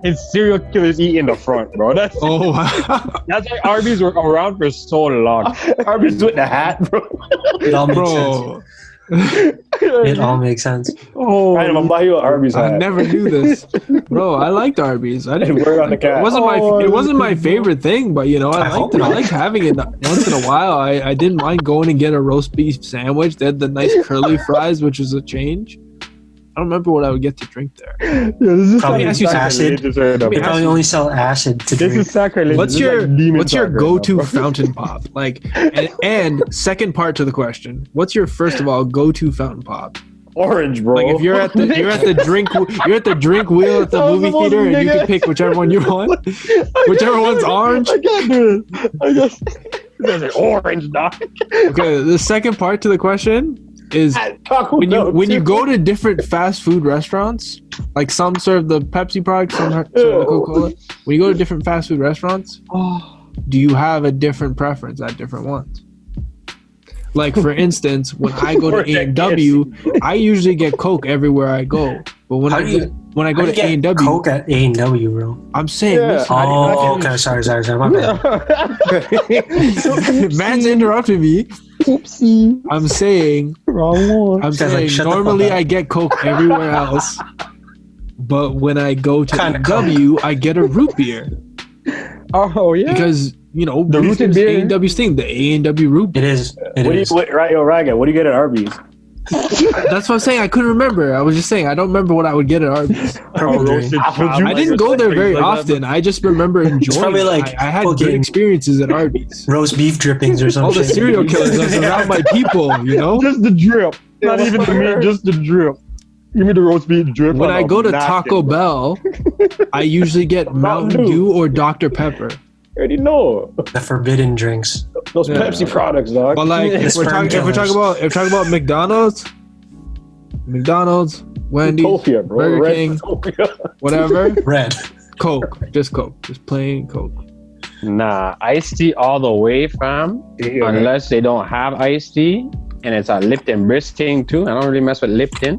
And serial killers eat in the front, bro. That's why Arby's were around for so long. Arby's with the hat, bro. It all makes sense. It all makes sense. Oh, I'm gonna buy you an Arby's hat. I never knew this, bro. I liked Arby's. I didn't. It wasn't my favorite thing, but you know, I liked it. I liked having it once in a while. I didn't mind going and get a roast beef sandwich. They had the nice curly fries, which was a change. I don't remember what I would get to drink there. Yeah, this is probably acid. They probably only sell acid to drink. This is sacrilege. What's your go-to fountain pop? Like, and second part to the question, what's your first of all go-to fountain pop? Orange, bro. Like if you're at the drink wheel at the movie theater and you can pick whichever one you want, whichever one's orange. I can't do it. I just there's an orange, dog. Okay, the second part to the question is when you go to different fast food restaurants, like some serve the Pepsi product, some serve the Coca-Cola. When you go to different fast food restaurants, do you have a different preference at different ones? Like for instance, when I go to A&W, I usually get Coke everywhere I go. But when I go to A&W, Coke at A&W, bro. I'm saying, okay, sorry, my bad. Man's interrupting me. Oopsie. I'm saying wrong one. I'm saying normally I get Coke everywhere else, but when I go to A&W, I get a root beer. Oh yeah, because you know the rooted beer. A&W's thing, the A&W root beer. It is. Raga, what do you get at Arby's? That's what I'm saying. I couldn't remember. I was just saying I don't remember what I would get at Arby's. I didn't go there very often. I just remember enjoying it. I had good experiences at Arby's. Roast beef drippings or something. All the serial killers are around my people, you know? Just the drip. Not even the meat, just the drip. Give me the roast beef drip. When I go to Taco Bell, I usually get Mountain Dew or Dr. Pepper. I already know. The forbidden drinks. Those Pepsi products, dog. But like, if we're talking about McDonald's, Wendy's, Utopia, bro. Burger Red King, Utopia. whatever. Red. Coke. Just plain Coke. Nah, iced tea all the way, fam. Yeah. Unless they don't have iced tea, and it's a Lipton brisk thing too. I don't really mess with Lipton.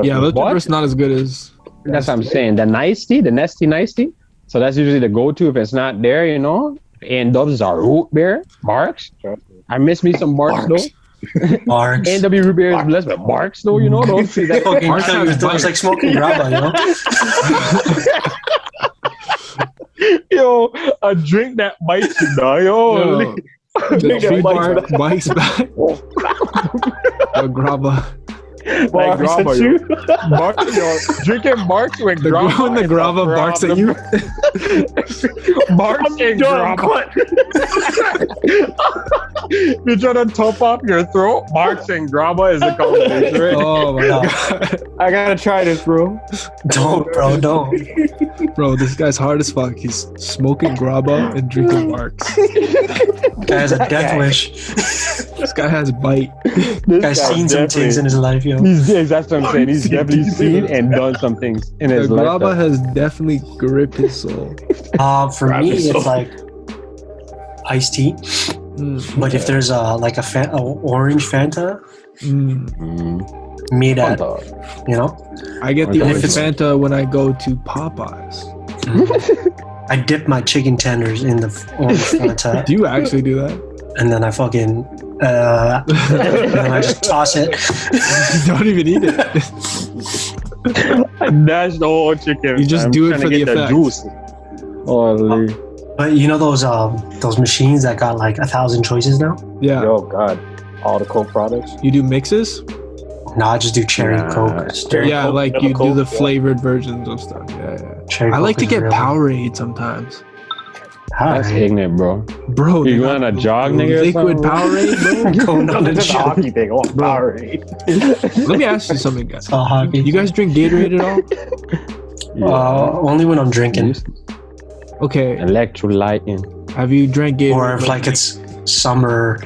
Yeah, Lipton brisk not as good as. That's what I'm saying. The nice tea, the Nesty nice tea. So that's usually the go-to if it's not there, you know. And those are root beer, Marks. I miss me some Marks though. Marks. A&W root beer is blessed with Marks though, you know. Don't see that fucking Marks like smoking grabba, you know. Yo, a drink that bites you, dog. Yo. The tree bark bites back. A grabba. Like grabba, yo. Drinking Marks when grabba. When the grabba barks at you. Marks and grabba. You're trying to top off your throat. Marks and grabba is the combination, right? Oh my god. I gotta try this, bro. Don't, bro, don't. Bro, this guy's hard as fuck. He's smoking grabba and drinking Marks. Guy has a death wish. This guy has bite. Guy's seen some things in his life, yo. That's what I'm saying. He's definitely seen and done some things in his life. Grabba has definitely gripped his soul. For me, it's like iced tea. But if there's a orange Fanta, made at, I get the orange Fanta when I go to Popeyes. I dip my chicken tenders in the orange Fanta. Do you actually do that? And then I fucking and then I just toss it. You don't even eat it. That's the whole chicken. You just do it for the effect. Juice. Holy. But you know those machines that got like 1,000 choices now? Yeah. Oh god, all the Coke products. You do mixes? No, I just do cherry Coke. Yeah, Coke, like you Coke, do the flavored versions of stuff. Yeah. Cherry I Coke like to is get really- Powerade sometimes. That's Alright. ignorant, bro. Bro, You they going on got a jog, nigga? or liquid something? Powerade, bro. Going on a This is a jog. hockey thing. Oh, Powerade. Let me ask you something, guys. All hockey. You guys drink Gatorade at all? Only when I'm drinking, Okay. Electrolyting. Have you drank Gatorade? or if like it's summer.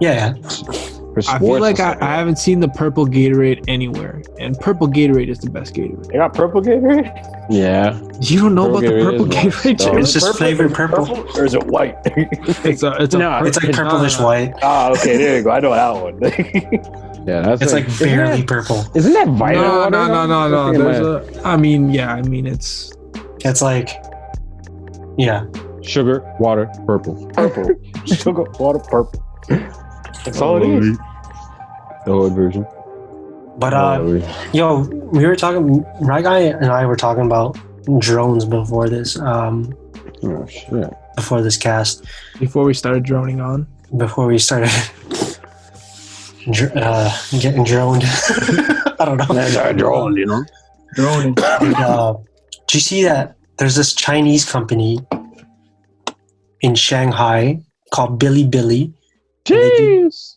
Yeah, For I feel sports like and I stuff. haven't seen the purple Gatorade anywhere, and purple Gatorade is the best Gatorade. They got purple Gatorade? Yeah. You don't know about the purple Gatorade is Gatorade? nice, Jerry? it's just flavored purple. Or is it white? It's a No, It's like purplish white. Okay, there you go. I know that one. Yeah, that's It's like barely purple. Isn't that vitamin No. water? There's it's It's like, yeah. Sugar, water, purple. Purple. Sugar, water, purple. That's all it is. The whole version. But yo, we were talking. Right guy and I were talking about drones before this. Oh shit. Before this cast. before we started droning on. Before we started getting droned. I don't know. That's our drone, you know. Droning. And, do you see that there's this Chinese company in Shanghai called Bilibili? Jeez.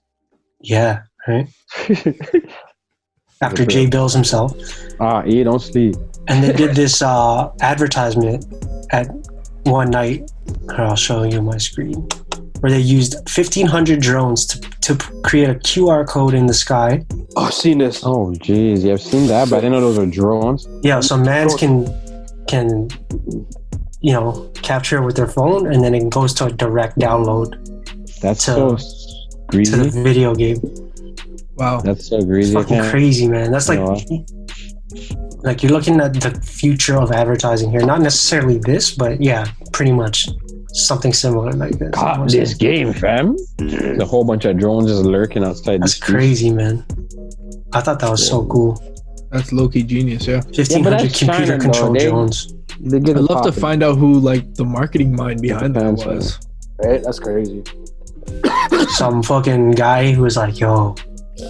Yeah, right? After Jay Bills himself. Eat, don't sleep. And they did this advertisement at one night. Here, I'll show you my screen. Where they used 1,500 drones to create a QR code in the sky. Oh, I've seen this. Oh jeez, yeah, I've seen that, but I didn't know those are drones. Yeah, so mans can capture it with their phone, and then it goes to a direct download That's So- so to greasy. the video game. Wow. That's so It's greasy. fucking crazy, man. That's like, You like you're looking at the future of advertising here. Not necessarily this, but yeah, pretty much something similar like this. Caught this game, fam. There's a whole bunch of drones just lurking outside. That's the streets. crazy, man. I thought that was so cool. That's low-key genius, yeah. 1,500 that's computer China, controlled though. drones. They get I'd it love to popping. find out who like the marketing mind behind that Depends, was. Right? That's crazy. Some fucking guy who was like, yo,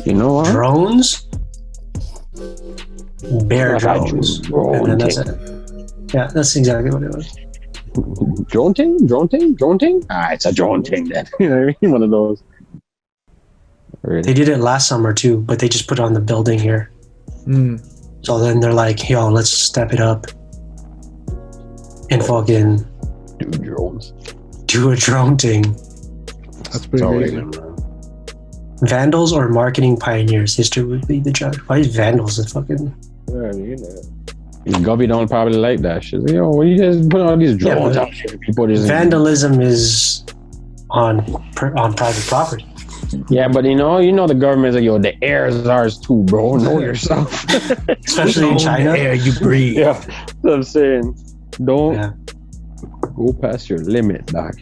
You know what? drones? Bear I got drones. drone And then that's ting. it. Yeah, that's exactly what it was. Drone ting? Drone ting? Drone ting? It's a drone ting then. You know what I mean? One of those. Really? They did it last summer too, but they just put it on the building here. Mm. So then they're like, yo, let's step it up and fucking Dude, drones. do a drone thing. That's pretty crazy. Vandals or marketing pioneers? History would be the judge. Why is Vandals a fucking... Gubby don't probably like that shit. Yo, what you guys put all these drones but out here? People just Vandalism is on private property. Yeah, but you know the government's like, yo, the air is ours too, bro. Know yourself. Especially in China. Air you breathe. Yeah, that's what I'm saying. Don't Yeah. go past your limit, doc.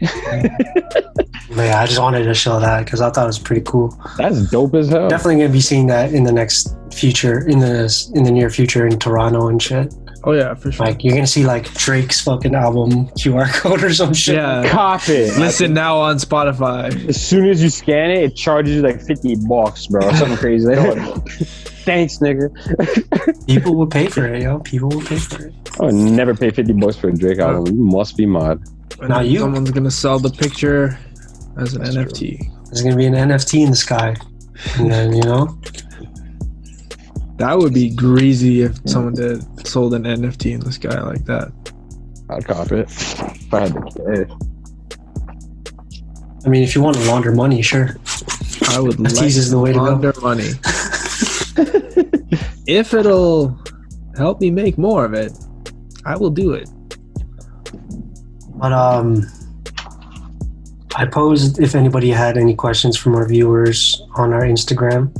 But yeah, I just wanted to show that because I thought it was pretty cool. That's dope as hell. Definitely gonna be seeing that in the next future, in the near future in Toronto and shit. Oh yeah, for sure. Like you're gonna see like Drake's fucking album QR code or some shit. Yeah. Cop it. Listen now on Spotify. As soon as you scan it, it charges you like $50, bro. Or something crazy. Thanks, nigga. People will pay for it, yo. People will pay for it. I would never pay $50 for a Drake album. You must be mad. Not you. Someone's gonna sell the picture as an NFT. There's gonna be an NFT in the sky, and then that would be greasy if someone sold an NFT in the sky like that. I'd cop it if I had the cash. I mean, if you want to launder money, sure. I would NFTs is the way to launder money. If it'll help me make more of it, I will do it. But I posed if anybody had any questions from our viewers on our Instagram,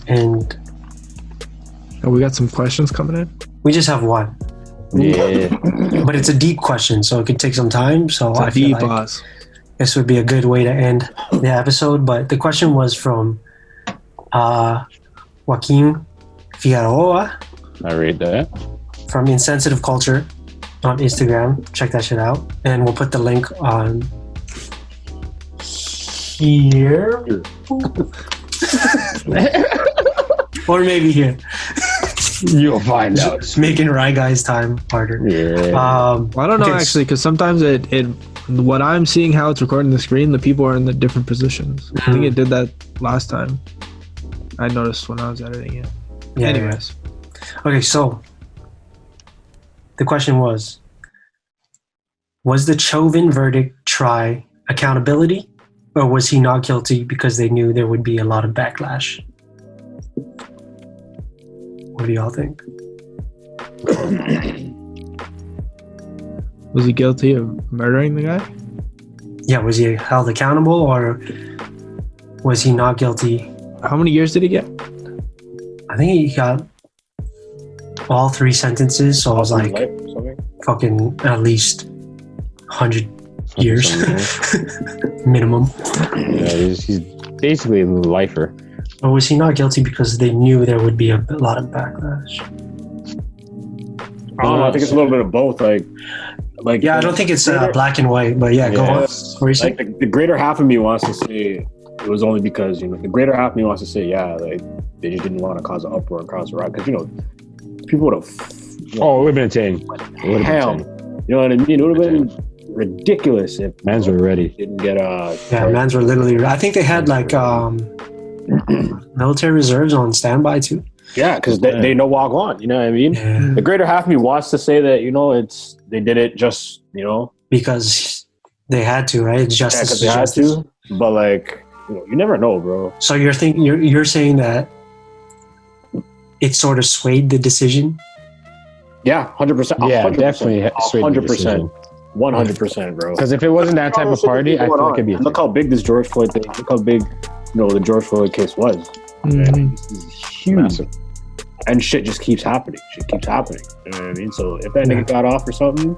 and we got some questions coming in. we just have one. Yeah. But it's a deep question, so it could take some time. So I feel like boss. this would be a good way to end the episode. But the question was from Joaquin Figueroa. I read that. From Insensitive Culture on Instagram. Check that shit out. And we'll put the link on here. Or maybe here. You'll find out. Making Rye Guy's time harder. Yeah. Well, I don't know actually, because sometimes it what I'm seeing how it's recording the screen, the people are in the different positions. I think it did that last time. I noticed when I was editing it. Yeah, anyways. Okay, so the question was the Chauvin verdict try accountability, or was he not guilty because they knew there would be a lot of backlash? What do y'all think? Was he guilty of murdering the guy? Yeah, was he held accountable, or was he not guilty? How many years did he get? I think he got all 3 sentences, so it was like fucking at least 100 years minimum. Yeah, he's basically a lifer. Or was he not guilty because they knew there would be a lot of backlash? I don't know. I think it's a little bit of both. Like yeah, I don't think it's black and white, but yeah, go on. Like the greater half of me wants to say it was only because the greater half of me wants to say like they just didn't want to cause an uproar and cause a riot because people would have. It would have been insane. Hell, you know what I mean? It would have been ridiculous if mans were ready. Didn't get mans were literally. I think they had like military reserves on standby too. Yeah, because they know walk on. You know what I mean? Yeah. The greater half of me wants to say that they did it just because they had to, right? It's justice. Because they had to. But like you never know, bro. So you're saying that it sort of swayed the decision? Yeah, 100%. Yeah, definitely 100%. 100%, bro. Because if it wasn't that type of party, I feel like it'd be. Look how big this George Floyd thing. Look how big, the George Floyd case was. Mm-hmm. This is huge. Massive. And shit just keeps happening. You know what I mean? So if that nigga got off or something,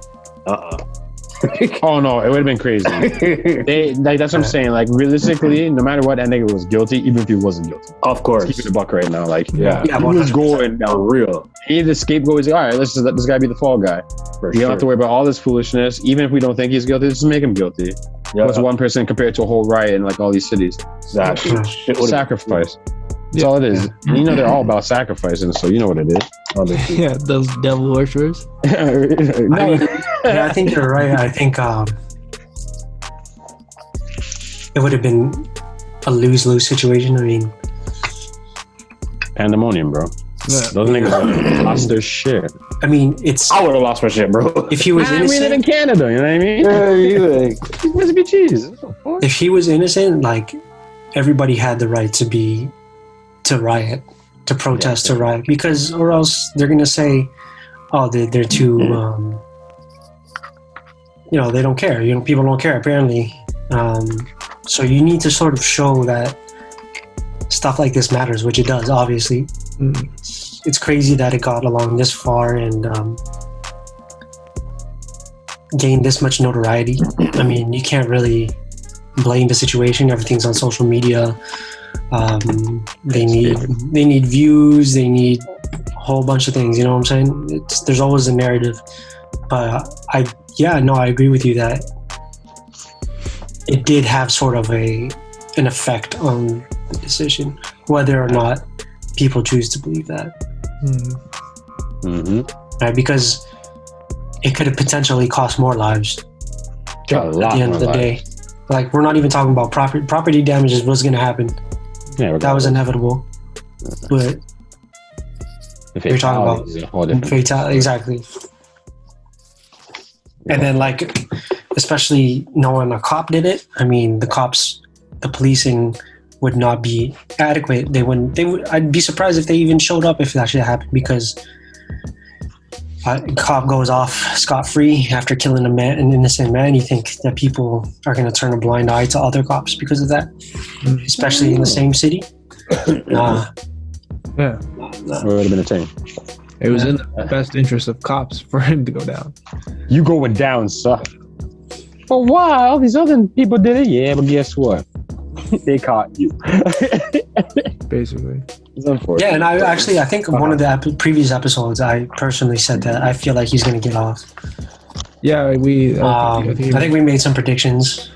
oh no, it would have been crazy. That's what I'm saying. Like realistically, no matter what, that nigga was guilty, even if he wasn't guilty. Of course, keep it a buck right now. Like he was going down real. He the scapegoat. He's like, all right, let's just let this guy be the fall guy. You don't have to worry about all this foolishness. Even if we don't think he's guilty, just make him guilty. Yeah. What's one person compared to a whole riot in like all these cities? Exactly. Sacrifice. That's all it is. And they're all about sacrificing, so you know what it is. Yeah, those devil worshippers. I think you're right. I think it would have been a lose-lose situation. I mean, pandemonium, bro. Yeah. Those niggas lost their shit. I mean, I would have lost my shit, bro. If he was innocent, we live in Canada. You know what I mean? Yeah, he's supposed to be cheese. If he was innocent, like everybody had the right to riot, to protest, to riot, because or else they're gonna say, oh, they're too, they don't care. People don't care apparently. So you need to sort of show that stuff like this matters, which it does, obviously. It's crazy that it got along this far and gained this much notoriety. I mean, you can't really blame the situation. Everything's on social media. They need views. They need a whole bunch of things. You know what I'm saying? There's always a narrative. But I agree with you that it did have sort of an effect on the decision, whether or not people choose to believe that. Mm. Right? Because it could have potentially cost more lives at the end of the day. Like, we're not even talking about property damages was going to happen. Yeah, that was inevitable. But we're talking about fatality. Exactly. Yeah. And then, like, especially knowing a cop did it, I mean, the policing would not be adequate. I'd be surprised if they even showed up if that actually happened, because a cop goes off scot-free after killing an innocent man. You think that people are going to turn a blind eye to other cops because of that, especially in the same city? Yeah. It would have been a thing. It was in the best interest of cops for him to go down. You going down, sir. For a while, these other people did it. Yeah, but guess what? They caught you. Basically. It's unfortunate. Yeah, and I think one of the previous episodes, I personally said that I feel like he's going to get off. Yeah, I think we made some predictions,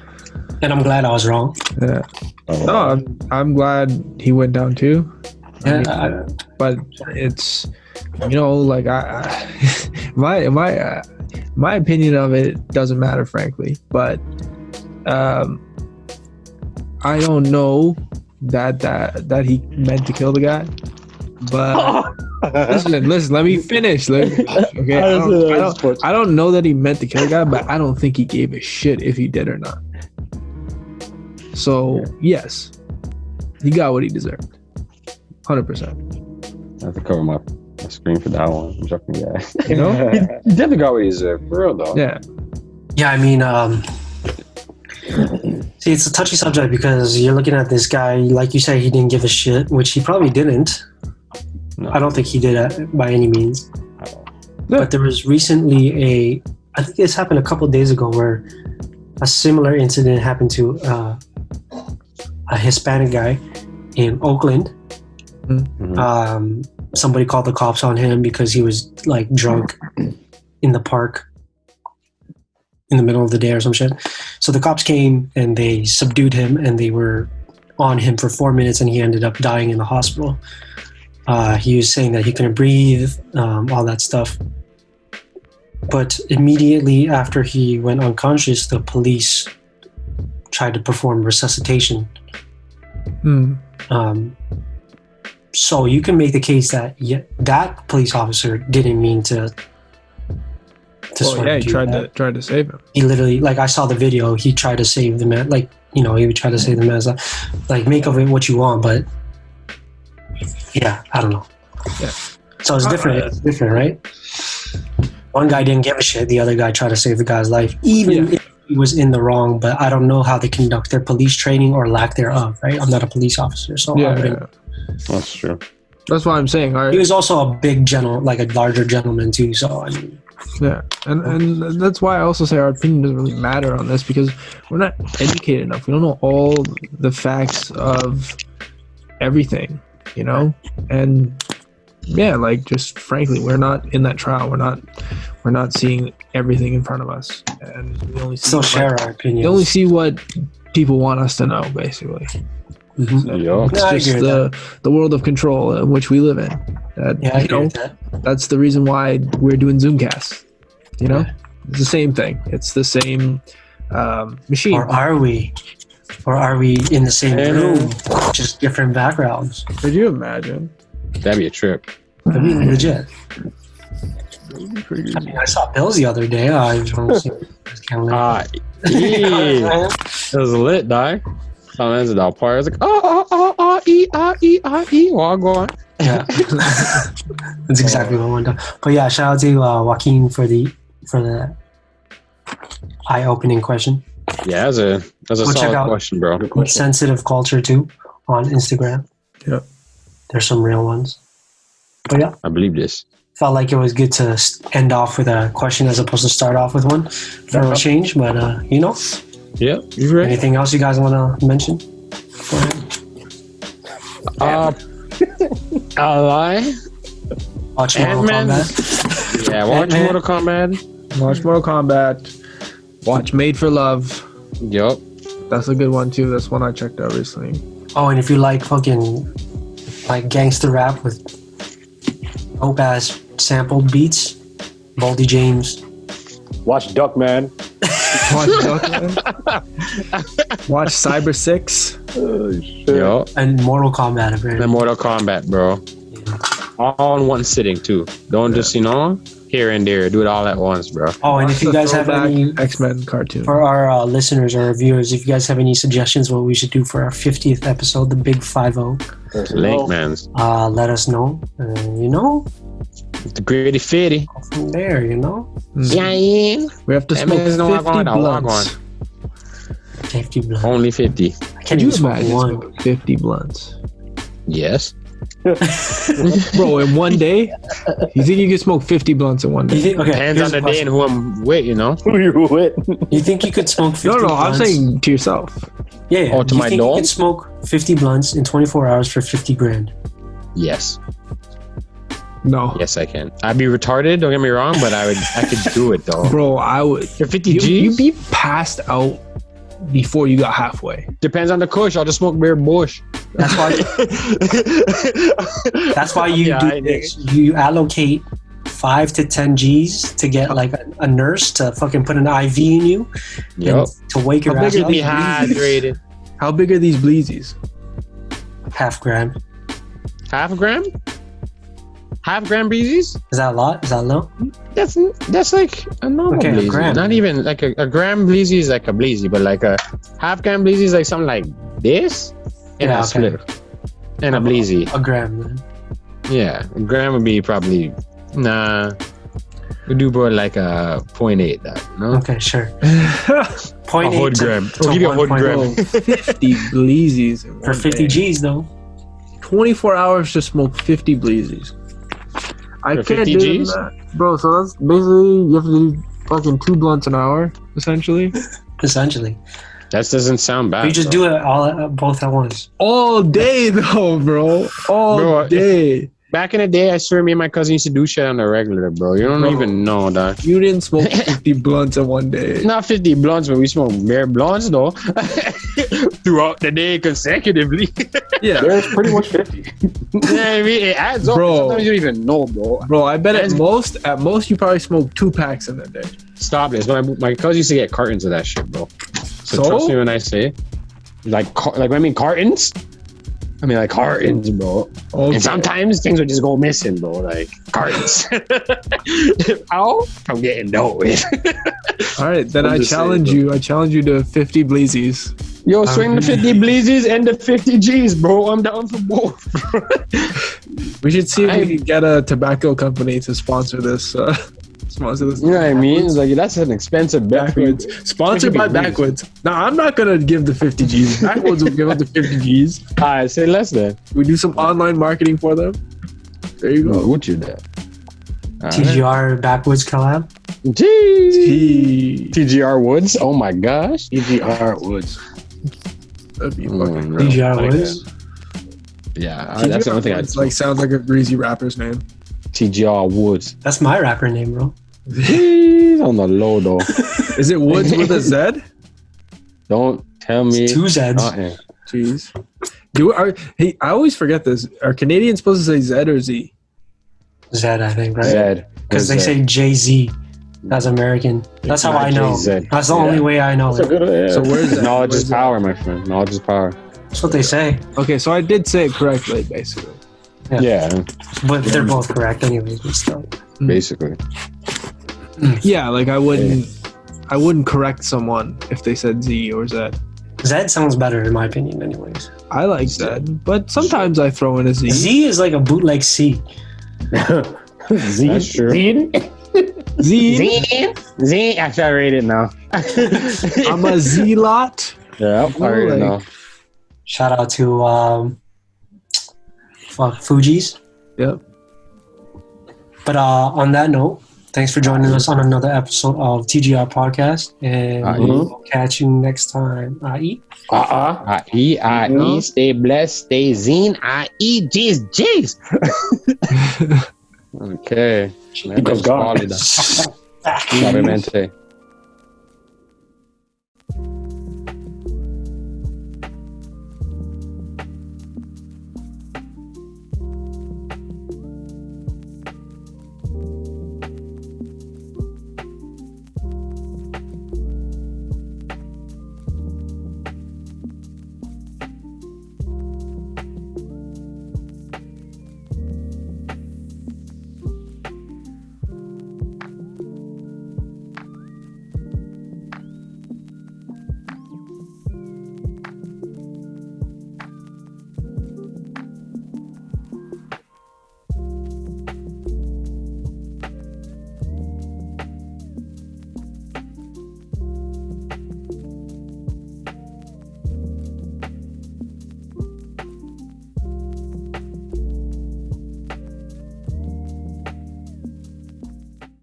and I'm glad I was wrong. Yeah. No, I'm glad he went down too. Yeah, but it's, like my opinion of it doesn't matter, frankly. But I don't know that he meant to kill the guy. But listen, let me finish. Okay, I don't know that he meant to kill the guy, but I don't think he gave a shit if he did or not. So yes, he got what he deserved. 100%. I have to cover my screen for that one. I'm joking, guys. He definitely got what he deserved, for real though. Yeah. Yeah, I mean, see, it's a touchy subject because you're looking at this guy, like you say, he didn't give a shit, which he probably didn't. No. I don't think he did by any means. No. But there was recently I think this happened a couple of days ago, where a similar incident happened to a Hispanic guy in Oakland. Mm-hmm. Somebody called the cops on him because he was like drunk in the park in the middle of the day or some shit. So the cops came and they subdued him, and they were on him for 4 minutes, and he ended up dying in the hospital. He was saying that he couldn't breathe, all that stuff. But immediately after he went unconscious, the police tried to perform resuscitation. So you can make the case that that police officer didn't mean to he tried to save him. He literally, like, I saw the video, he tried to save the man, like, he would try to save the man. Like, make of it what you want, but yeah, I don't know. Yeah. So it's different. It's different, right? One guy didn't give a shit. The other guy tried to save the guy's life, even if he was in the wrong. But I don't know how they conduct their police training or lack thereof, right? I'm not a police officer, so I wouldn't. That's true. That's what I'm saying. Right? He was also a big a larger gentleman too. So I mean, yeah, and that's why I also say our opinion doesn't really matter on this, because we're not educated enough. We don't know all the facts of everything, and yeah, like, just frankly, we're not in that trial. We're not seeing everything in front of us, and we only see share our opinions. We only see what people want us to know, basically. Mm-hmm. So it's just the world of control in which we live in. I agree with that. That's the reason why we're doing Zoomcasts. It's the same thing. It's the same machine. Or are we? Or are we in the same room, just different backgrounds? Could you imagine? That'd be a trip. That'd be legit. I mean, I saw Bills the other day. I was going to see. It was lit, dog. Sometimes the part I was like, well, go on. Yeah, that's exactly what I wanted to. But yeah, shout out to Joaquin for the eye-opening question. Yeah, that's a solid question, bro. Insensitive Culture too on Instagram. Yeah, there's some real ones. But yeah, I believe this. Felt like it was good to end off with a question as opposed to start off with one for a change. But yeah, you're right. Anything else you guys want to mention? I'll lie. Watch Mortal Kombat. Yeah, watch Mortal Kombat. Watch Mortal Kombat. Watch Made for Love. Yup. That's a good one too. That's one I checked out recently. Oh, and if you like fucking like gangster rap with dope ass sampled beats. Baldy James. Watch Duckman. Watch Duckman. Watch Cyber 6. Oh, shit. Yo. And Mortal Kombat, apparently. And Mortal Kombat, bro. Yeah. All in one sitting, too. Don't just, here and there. Do it all at once, bro. Oh, and if you guys have any X-Men cartoon for our listeners or viewers, if you guys have any suggestions what we should do for our 50th episode, the Big 50, Link, mans. let us know. The gritty fitty. Go from there, Yeah. we have to smoke 50 blunts. 50 blunts. Only 50. I Can can't you even smoke imagine one. smoking 50 blunts? Yes. Bro, in one day? You think you can smoke 50 blunts in one day? Okay, Depends on the day and who I'm with, Who you with? You think you could smoke 50 No, blunts? I'm saying to yourself. Yeah. Oh, to you my think dog? you could smoke 50 blunts in 24 hours for 50 grand? Yes. No. Yes, I can. I'd be retarded, don't get me wrong, but I could do it, though. Bro, I would. For 50 G's? You'd be passed out before you got halfway. Depends on the kush. I'll just smoke bare bush. That's why. That's why you do this. You allocate 5 to 10 G's to get like a nurse to fucking put an IV in you Yup. and to wake your How ass big up. Keep me hydrated. How big are these bleezies? Half gram. Half a gram? Half gram breezies? Is that a lot? Is that low? That's like a normal Okay, a bleezy. gram. Not even like a gram bleezy is like a bleezy, but like a half gram bleezy is like something like this and Yeah, a okay. split. And a bleezy. A gram then. Yeah. A gram would be probably we do about like a 0.8 that, no? Okay, sure. A 0.8 hood to- gram. to We'll give you a hood 1.0. gram. Bro, 50 bleezies in For one 50 day. G's though. 24 hours to smoke 50 bleezies. I For can't 50 do Gs? that. Bro, so that's basically, you have to do fucking 2 blunts an hour, essentially. Essentially. That doesn't sound bad. You just do it all both at once. All day, though, bro. All Bro, day. Back in the day, I swear me and my cousin used to do shit on the regular, bro. You don't Bro. even know that. You didn't smoke 50 blunts in one day. Not 50 blunts, but we smoke bare blunts, though. Throughout the day consecutively. Yeah. There's pretty much 50. Yeah, I mean, it adds up. Bro. Sometimes you don't even know, bro. Bro, I bet at most you probably smoke 2 packs in a day. Stop this. My cousin used to get cartons of that shit, bro. So trust me when I say, like when I mean cartons, I mean like cartons, bro. Okay. And sometimes things would just go missing, bro. Like cartons. How? I'm getting dealt with. All right, then I'm I just challenge saying, you. I challenge you to 50 bleezies. Yo, swing the 50 bleezies and the 50 G's, bro. I'm down for both. We should see if we can get a tobacco company to sponsor this. Sponsor this. You know what I mean? It's like that's an expensive bet for you. Backwoods. Sponsored by Backwoods. Now, I'm not going to give the 50 G's. Backwoods will give us the 50 G's. Alright, say less then. We do some online marketing for them. There you go. What you there? TGR Backwoods collab. T- TGR Woods. Oh my gosh. TGR Woods. That'd be fucking real. TGR like Woods. Yeah, that's the only thing It's like sounds like a greasy rapper's name. TGR Woods. That's my rapper name, bro. He's on the low though. Is it Woods with a Z? Don't tell me. It's 2 Zs. Uh-uh. Jeez. Hey, I always forget this. Are Canadians supposed to say Z or Z? Z, I think, right? Zed. Because they say Jay-Z. That's American. That's how I know. Jay-Z. That's the only way I know That's a it. good So where's that? Knowledge Where's is that? power, my friend. Knowledge is power. That's what they say. Okay, so I did say it correctly, basically. Yeah. Yeah, But they're both correct anyways, but still. basically. Yeah, like I wouldn't correct someone if they said Z or Z. Z sounds better in my opinion anyways. I like Z, but sometimes I throw in a Z. Z is like a bootleg C. Z. That's true. Zine? Z. Z. Actually, I rate it now. I'm a Z lot. Yeah, I rate it now. Shout out to Fuji's. Yep. But on that note, thanks for joining us on another episode of TGR Podcast, and we'll catch you next time. I-E, stay blessed, stay zine, I-E, G's, G's. Okay. Because God. Suavemente.